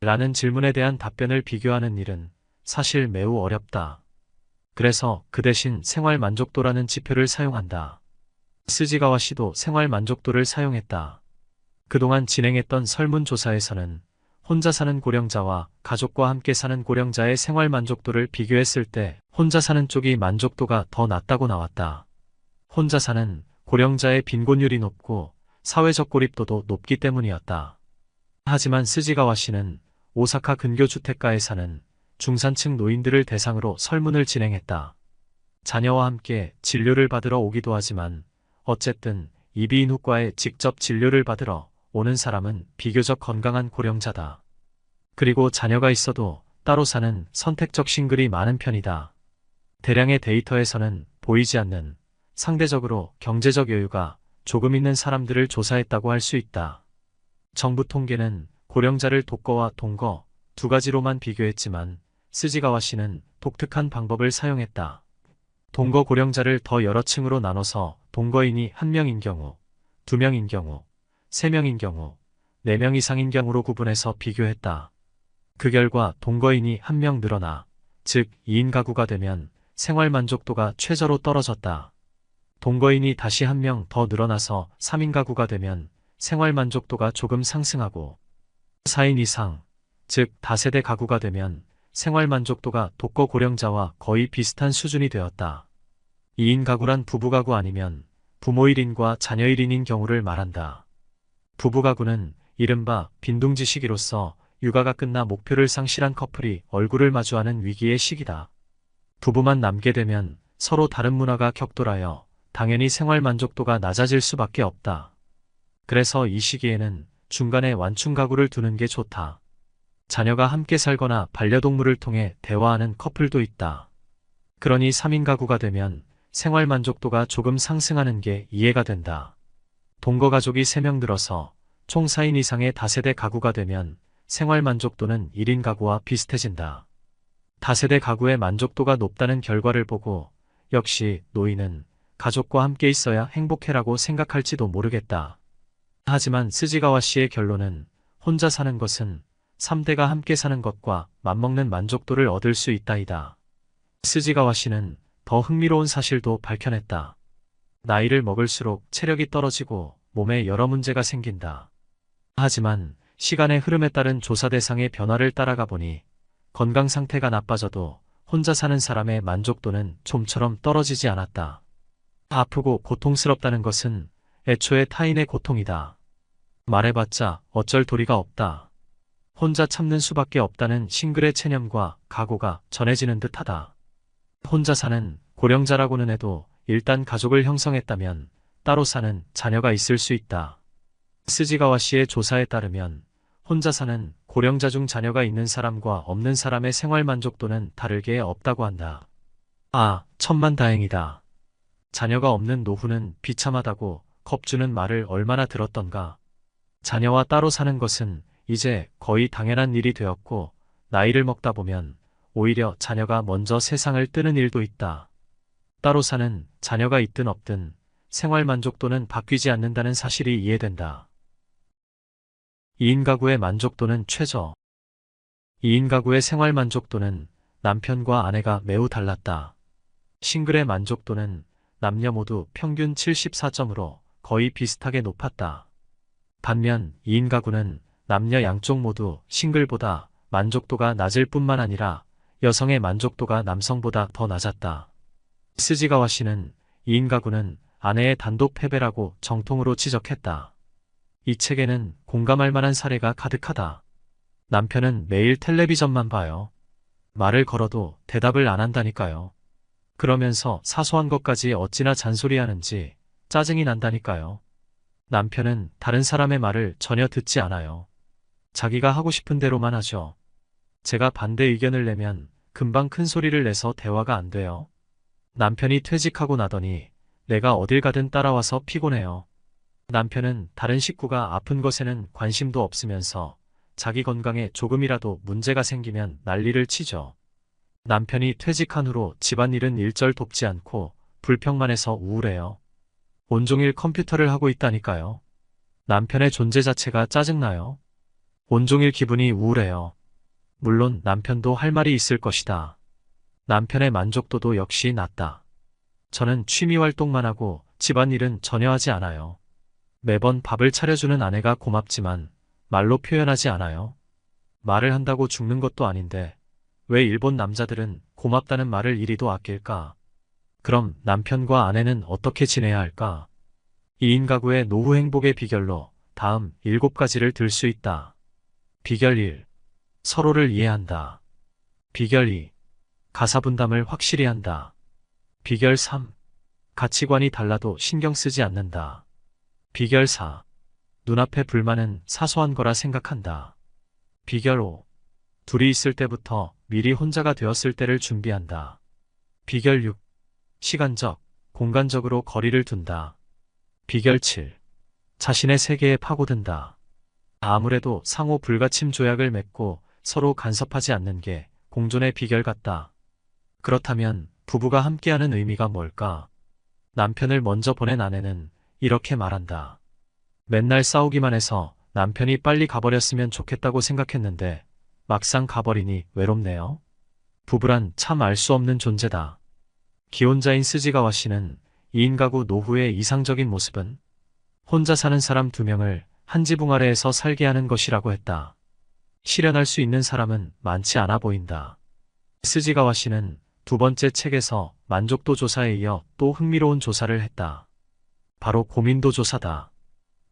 라는 질문에 대한 답변을 비교하는 일은 사실 매우 어렵다. 그래서 그 대신 생활 만족도라는 지표를 사용한다. 스지가와 씨도 생활 만족도를 사용했다. 그동안 진행했던 설문조사에서는 혼자 사는 고령자와 가족과 함께 사는 고령자의 생활 만족도를 비교했을 때 혼자 사는 쪽이 만족도가 더 낮다고 나왔다. 혼자 사는 고령자의 빈곤율이 높고 사회적 고립도도 높기 때문이었다. 하지만 스지가와 씨는 오사카 근교 주택가에 사는 중산층 노인들을 대상으로 설문을 진행했다. 자녀와 함께 진료를 받으러 오기도 하지만 어쨌든 이비인후과에 직접 진료를 받으러 오는 사람은 비교적 건강한 고령자다. 그리고 자녀가 있어도 따로 사는 선택적 싱글이 많은 편이다. 대량의 데이터에서는 보이지 않는 상대적으로 경제적 여유가 조금 있는 사람들을 조사했다고 할 수 있다. 정부 통계는 고령자를 독거와 동거 두 가지로만 비교했지만 스지가와 씨는 독특한 방법을 사용했다. 동거 고령자를 더 여러 층으로 나눠서 동거인이 1명인 경우, 2명인 경우, 3명인 경우, 4명 이상인 경우로 구분해서 비교했다. 그 결과 동거인이 1명 늘어나, 즉 2인 가구가 되면 생활 만족도가 최저로 떨어졌다. 동거인이 다시 1명 더 늘어나서 3인 가구가 되면 생활 만족도가 조금 상승하고 4인 이상, 즉 다세대 가구가 되면 생활 만족도가 독거 고령자와 거의 비슷한 수준이 되었다. 2인 가구란 부부가구 아니면 부모 1인과 자녀 1인인 경우를 말한다. 부부가구는 이른바 빈둥지 시기로서 육아가 끝나 목표를 상실한 커플이 얼굴을 마주하는 위기의 시기다. 부부만 남게 되면 서로 다른 문화가 격돌하여 당연히 생활 만족도가 낮아질 수밖에 없다. 그래서 이 시기에는 중간에 완충 가구를 두는 게 좋다. 자녀가 함께 살거나 반려동물을 통해 대화하는 커플도 있다. 그러니 3인 가구가 되면 생활 만족도가 조금 상승하는 게 이해가 된다. 동거 가족이 3명 들어서 총 4인 이상의 다세대 가구가 되면 생활 만족도는 1인 가구와 비슷해진다. 다세대 가구의 만족도가 높다는 결과를 보고 역시 노인은 가족과 함께 있어야 행복해라고 생각할지도 모르겠다. 하지만 스지가와 씨의 결론은 혼자 사는 것은 3대가 함께 사는 것과 맞먹는 만족도를 얻을 수 있다이다. 스지가와 씨는 더 흥미로운 사실도 밝혀냈다. 나이를 먹을수록 체력이 떨어지고 몸에 여러 문제가 생긴다. 하지만 시간의 흐름에 따른 조사 대상의 변화를 따라가 보니 건강 상태가 나빠져도 혼자 사는 사람의 만족도는 좀처럼 떨어지지 않았다. 아프고 고통스럽다는 것은 애초에 타인의 고통이다. 말해봤자 어쩔 도리가 없다. 혼자 참는 수밖에 없다는 싱글의 체념과 각오가 전해지는 듯하다. 혼자 사는 고령자라고는 해도 일단 가족을 형성했다면 따로 사는 자녀가 있을 수 있다. 스지가와 씨의 조사에 따르면 혼자 사는 고령자 중 자녀가 있는 사람과 없는 사람의 생활 만족도는 다르게 없다고 한다. 아, 천만다행이다. 자녀가 없는 노후는 비참하다고 겁주는 말을 얼마나 들었던가. 자녀와 따로 사는 것은 이제 거의 당연한 일이 되었고 나이를 먹다 보면 오히려 자녀가 먼저 세상을 뜨는 일도 있다. 따로 사는 자녀가 있든 없든 생활 만족도는 바뀌지 않는다는 사실이 이해된다. 2인 가구의 만족도는 최저. 2인 가구의 생활 만족도는 남편과 아내가 매우 달랐다. 싱글의 만족도는 남녀 모두 평균 74점으로 거의 비슷하게 높았다. 반면 2인 가구는 남녀 양쪽 모두 싱글보다 만족도가 낮을 뿐만 아니라 여성의 만족도가 남성보다 더 낮았다. 스지가와 씨는 2인 가구는 아내의 단독 패배라고 정통으로 지적했다. 이 책에는 공감할 만한 사례가 가득하다. 남편은 매일 텔레비전만 봐요. 말을 걸어도 대답을 안 한다니까요. 그러면서 사소한 것까지 어찌나 잔소리하는지 짜증이 난다니까요. 남편은 다른 사람의 말을 전혀 듣지 않아요. 자기가 하고 싶은 대로만 하죠. 제가 반대 의견을 내면 금방 큰 소리를 내서 대화가 안 돼요. 남편이 퇴직하고 나더니 내가 어딜 가든 따라와서 피곤해요. 남편은 다른 식구가 아픈 것에는 관심도 없으면서 자기 건강에 조금이라도 문제가 생기면 난리를 치죠. 남편이 퇴직한 후로 집안일은 일절 돕지 않고 불평만 해서 우울해요. 온종일 컴퓨터를 하고 있다니까요. 남편의 존재 자체가 짜증나요. 온종일 기분이 우울해요. 물론 남편도 할 말이 있을 것이다. 남편의 만족도도 역시 낮다. 저는 취미 활동만 하고 집안일은 전혀 하지 않아요. 매번 밥을 차려주는 아내가 고맙지만 말로 표현하지 않아요. 말을 한다고 죽는 것도 아닌데 왜 일본 남자들은 고맙다는 말을 이리도 아낄까? 그럼 남편과 아내는 어떻게 지내야 할까? 2인 가구의 노후 행복의 비결로 다음 7가지를 들 수 있다. 비결 1. 서로를 이해한다. 비결 2. 가사 분담을 확실히 한다. 비결 3. 가치관이 달라도 신경 쓰지 않는다. 비결 4. 눈앞의 불만은 사소한 거라 생각한다. 비결 5. 둘이 있을 때부터 미리 혼자가 되었을 때를 준비한다. 비결 6. 시간적, 공간적으로 거리를 둔다. 비결 7. 자신의 세계에 파고든다. 아무래도 상호 불가침 조약을 맺고 서로 간섭하지 않는 게 공존의 비결 같다. 그렇다면 부부가 함께하는 의미가 뭘까? 남편을 먼저 보낸 아내는 이렇게 말한다. 맨날 싸우기만 해서 남편이 빨리 가버렸으면 좋겠다고 생각했는데 막상 가버리니 외롭네요. 부부란 참 알 수 없는 존재다. 기혼자인 스지가와 씨는 2인 가구 노후의 이상적인 모습은 혼자 사는 사람 2명을 한 지붕 아래에서 살게 하는 것이라고 했다. 실현할 수 있는 사람은 많지 않아 보인다. 스지가와 씨는 두 번째 책에서 만족도 조사에 이어 또 흥미로운 조사를 했다. 바로 고민도 조사다.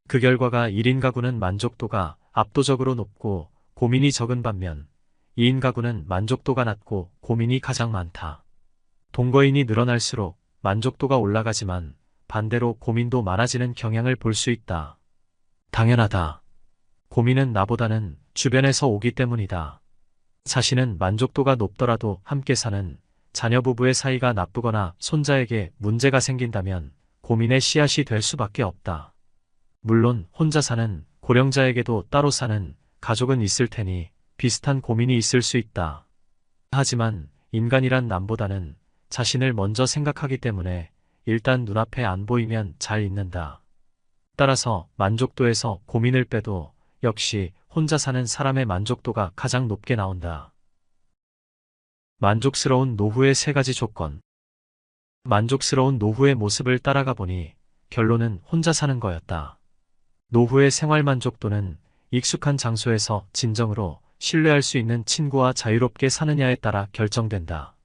그 결과가 1인 가구는 만족도가 압도적으로 높고 고민이 적은 반면 2인 가구는 만족도가 낮고 고민이 가장 많다. 동거인이 늘어날수록 만족도가 올라가지만 반대로 고민도 많아지는 경향을 볼 수 있다. 당연하다. 고민은 나보다는 주변에서 오기 때문이다. 자신은 만족도가 높더라도 함께 사는 자녀 부부의 사이가 나쁘거나 손자에게 문제가 생긴다면 고민의 씨앗이 될 수밖에 없다. 물론 혼자 사는 고령자에게도 따로 사는 가족은 있을 테니 비슷한 고민이 있을 수 있다. 하지만 인간이란 남보다는 자신을 먼저 생각하기 때문에 일단 눈앞에 안 보이면 잘 잊는다. 따라서 만족도에서 고민을 빼도 역시 혼자 사는 사람의 만족도가 가장 높게 나온다. 만족스러운 노후의 3가지 조건. 만족스러운 노후의 모습을 따라가 보니 결론은 혼자 사는 거였다. 노후의 생활 만족도는 익숙한 장소에서 진정으로 신뢰할 수 있는 친구와 자유롭게 사느냐에 따라 결정된다.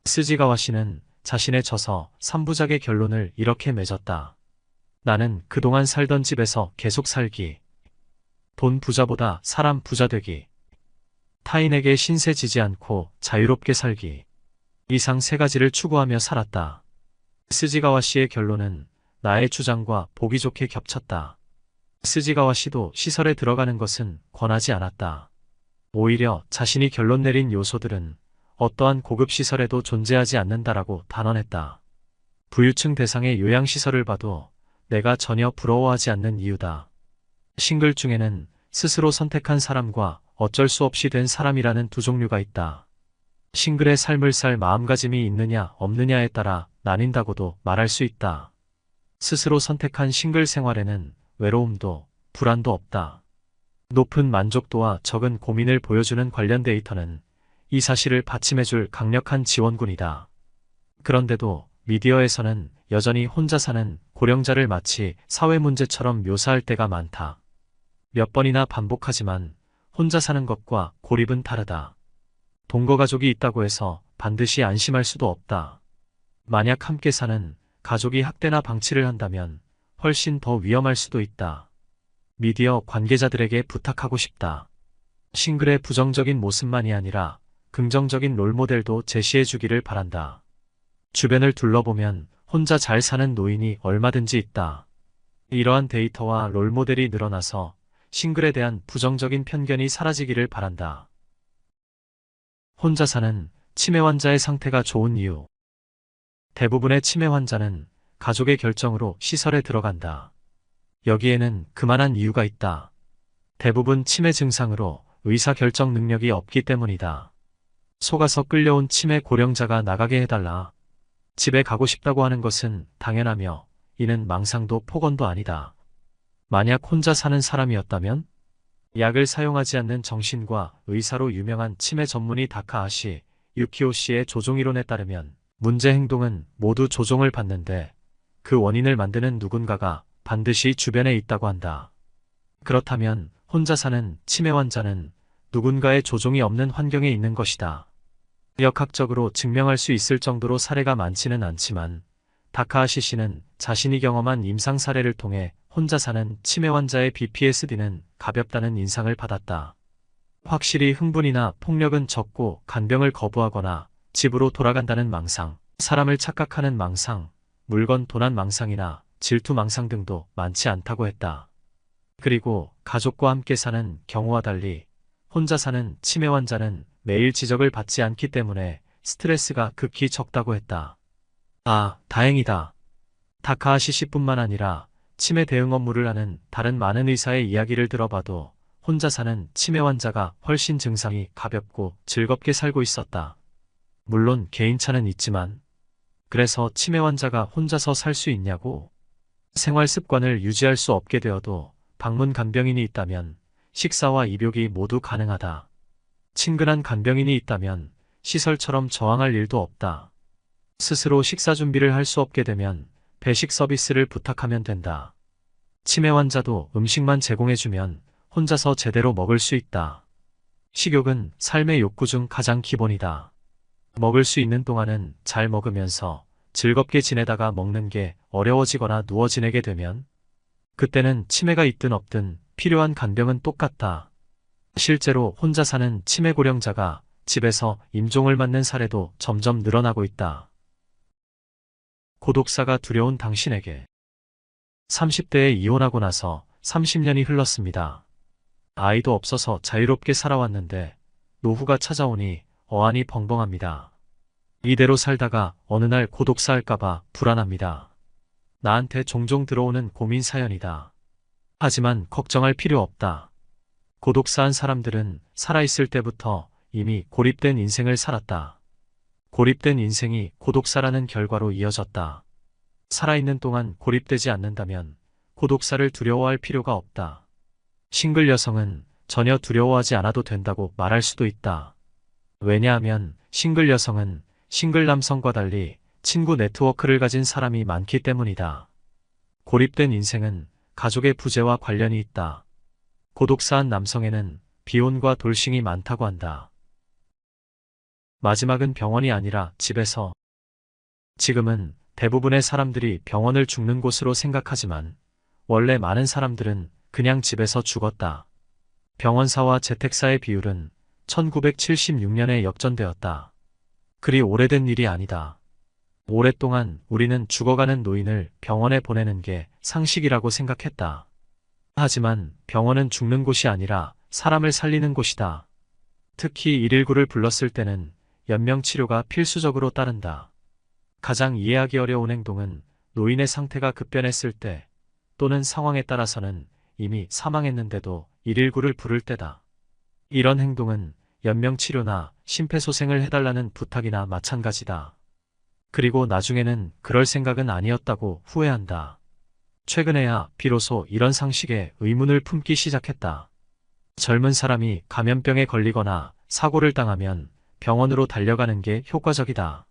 스지가와 씨는 자신의 저서 3부작의 결론을 이렇게 맺었다. 나는 그동안 살던 집에서 계속 살기. 돈 부자보다 사람 부자 되기. 타인에게 신세 지지 않고 자유롭게 살기. 이상 3가지를 추구하며 살았다. 스지가와 씨의 결론은 나의 주장과 보기 좋게 겹쳤다. 스지가와 씨도 시설에 들어가는 것은 권하지 않았다. 오히려 자신이 결론 내린 요소들은 어떠한 고급 시설에도 존재하지 않는다라고 단언했다. 부유층 대상의 요양시설을 봐도 내가 전혀 부러워하지 않는 이유다. 싱글 중에는 스스로 선택한 사람과 어쩔 수 없이 된 사람이라는 두 종류가 있다. 싱글의 삶을 살 마음가짐이 있느냐 없느냐에 따라 나뉜다고도 말할 수 있다. 스스로 선택한 싱글 생활에는 외로움도 불안도 없다. 높은 만족도와 적은 고민을 보여주는 관련 데이터는 이 사실을 받침해줄 강력한 지원군이다. 그런데도 미디어에서는 여전히 혼자 사는 고령자를 마치 사회 문제처럼 묘사할 때가 많다. 몇 번이나 반복하지만 혼자 사는 것과 고립은 다르다. 동거가족이 있다고 해서 반드시 안심할 수도 없다. 만약 함께 사는 가족이 학대나 방치를 한다면 훨씬 더 위험할 수도 있다. 미디어 관계자들에게 부탁하고 싶다. 싱글의 부정적인 모습만이 아니라 긍정적인 롤모델도 제시해 주기를 바란다. 주변을 둘러보면 혼자 잘 사는 노인이 얼마든지 있다. 이러한 데이터와 롤모델이 늘어나서 싱글에 대한 부정적인 편견이 사라지기를 바란다. 혼자 사는 치매 환자의 상태가 좋은 이유. 대부분의 치매 환자는 가족의 결정으로 시설에 들어간다. 여기에는 그만한 이유가 있다. 대부분 치매 증상으로 의사 결정 능력이 없기 때문이다. 속아서 끌려온 치매 고령자가 나가게 해달라. 집에 가고 싶다고 하는 것은 당연하며 이는 망상도 폭언도 아니다. 만약 혼자 사는 사람이었다면 약을 사용하지 않는 정신과 의사로 유명한 치매 전문의 다카하시 유키오 씨의 조종이론에 따르면 문제 행동은 모두 조종을 받는데 그 원인을 만드는 누군가가 반드시 주변에 있다고 한다. 그렇다면 혼자 사는 치매 환자는 누군가의 조종이 없는 환경에 있는 것이다. 역학적으로 증명할 수 있을 정도로 사례가 많지는 않지만 다카하시 씨는 자신이 경험한 임상 사례를 통해 혼자 사는 치매 환자의 BPSD는 가볍다는 인상을 받았다. 확실히 흥분이나 폭력은 적고 간병을 거부하거나 집으로 돌아간다는 망상, 사람을 착각하는 망상, 물건 도난 망상이나 질투 망상 등도 많지 않다고 했다. 그리고 가족과 함께 사는 경우와 달리 혼자 사는 치매 환자는 매일 지적을 받지 않기 때문에 스트레스가 극히 적다고 했다. 아, 다행이다. 다카하시 씨뿐만 아니라 치매 대응 업무를 하는 다른 많은 의사의 이야기를 들어봐도 혼자 사는 치매 환자가 훨씬 증상이 가볍고 즐겁게 살고 있었다. 물론 개인차는 있지만 그래서 치매 환자가 혼자서 살 수 있냐고? 생활 습관을 유지할 수 없게 되어도 방문 간병인이 있다면 식사와 입욕이 모두 가능하다. 친근한 간병인이 있다면 시설처럼 저항할 일도 없다. 스스로 식사 준비를 할 수 없게 되면 배식 서비스를 부탁하면 된다. 치매 환자도 음식만 제공해주면 혼자서 제대로 먹을 수 있다. 식욕은 삶의 욕구 중 가장 기본이다. 먹을 수 있는 동안은 잘 먹으면서 즐겁게 지내다가 먹는 게 어려워지거나 누워 지내게 되면 그때는 치매가 있든 없든 필요한 간병은 똑같다. 실제로 혼자 사는 치매 고령자가 집에서 임종을 맞는 사례도 점점 늘어나고 있다. 고독사가 두려운 당신에게 30대에 이혼하고 나서 30년이 흘렀습니다. 아이도 없어서 자유롭게 살아왔는데 노후가 찾아오니 어안이 벙벙합니다. 이대로 살다가 어느 날 고독사 할까봐 불안합니다. 나한테 종종 들어오는 고민 사연이다. 하지만 걱정할 필요 없다. 고독사한 사람들은 살아있을 때부터 이미 고립된 인생을 살았다. 고립된 인생이 고독사라는 결과로 이어졌다. 살아있는 동안 고립되지 않는다면 고독사를 두려워할 필요가 없다. 싱글 여성은 전혀 두려워하지 않아도 된다고 말할 수도 있다. 왜냐하면 싱글 여성은 싱글 남성과 달리 친구 네트워크를 가진 사람이 많기 때문이다. 고립된 인생은 가족의 부재와 관련이 있다. 고독사한 남성에는 비혼과 돌싱이 많다고 한다. 마지막은 병원이 아니라 집에서. 지금은 대부분의 사람들이 병원을 죽는 곳으로 생각하지만 원래 많은 사람들은 그냥 집에서 죽었다. 병원사와 재택사의 비율은 1976년에 역전되었다. 그리 오래된 일이 아니다. 오랫동안 우리는 죽어가는 노인을 병원에 보내는 게 상식이라고 생각했다. 하지만 병원은 죽는 곳이 아니라 사람을 살리는 곳이다. 특히 119를 불렀을 때는 연명치료가 필수적으로 따른다. 가장 이해하기 어려운 행동은 노인의 상태가 급변했을 때 또는 상황에 따라서는 이미 사망했는데도 119를 부를 때다. 이런 행동은 연명치료나 심폐소생을 해달라는 부탁이나 마찬가지다. 그리고 나중에는 그럴 생각은 아니었다고 후회한다. 최근에야 비로소 이런 상식에 의문을 품기 시작했다. 젊은 사람이 감염병에 걸리거나 사고를 당하면 병원으로 달려가는 게 효과적이다.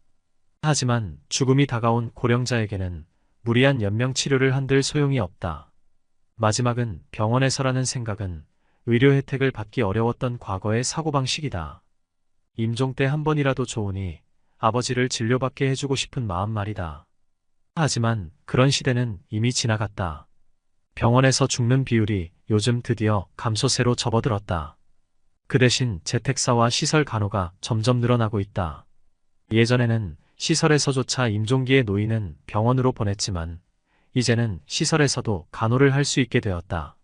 하지만 죽음이 다가온 고령자에게는 무리한 연명 치료를 한들 소용이 없다. 마지막은 병원에서라는 생각은 의료 혜택을 받기 어려웠던 과거의 사고방식이다. 임종 때 한 번이라도 좋으니 아버지를 진료받게 해주고 싶은 마음 말이다. 하지만 그런 시대는 이미 지나갔다. 병원에서 죽는 비율이 요즘 드디어 감소세로 접어들었다. 그 대신 재택사와 시설 간호가 점점 늘어나고 있다. 예전에는 시설에서조차 임종기의 노인은 병원으로 보냈지만 이제는 시설에서도 간호를 할 수 있게 되었다.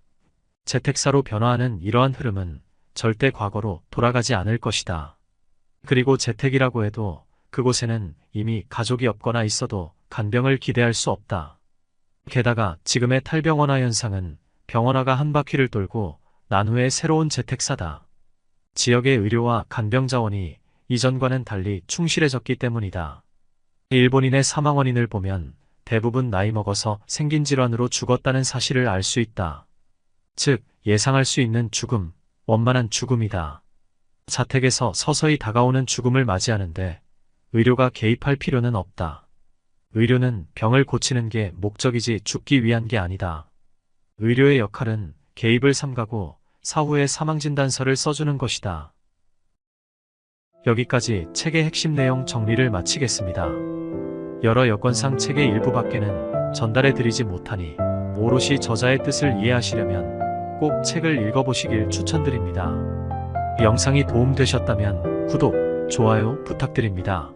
재택사로 변화하는 이러한 흐름은 절대 과거로 돌아가지 않을 것이다. 그리고 재택이라고 해도 그곳에는 이미 가족이 없거나 있어도 간병을 기대할 수 없다. 게다가 지금의 탈병원화 현상은 병원화가 한 바퀴를 돌고 난 후의 새로운 재택사다. 지역의 의료와 간병 자원이 이전과는 달리 충실해졌기 때문이다. 일본인의 사망 원인을 보면 대부분 나이 먹어서 생긴 질환으로 죽었다는 사실을 알 수 있다. 즉, 예상할 수 있는 죽음, 원만한 죽음이다. 자택에서 서서히 다가오는 죽음을 맞이하는데 의료가 개입할 필요는 없다. 의료는 병을 고치는 게 목적이지 죽기 위한 게 아니다. 의료의 역할은 개입을 삼가고 사후에 사망진단서를 써주는 것이다. 여기까지 책의 핵심 내용 정리를 마치겠습니다. 여러 여건상 책의 일부밖에는 전달해드리지 못하니 오롯이 저자의 뜻을 이해하시려면 꼭 책을 읽어보시길 추천드립니다. 영상이 도움되셨다면 구독, 좋아요 부탁드립니다.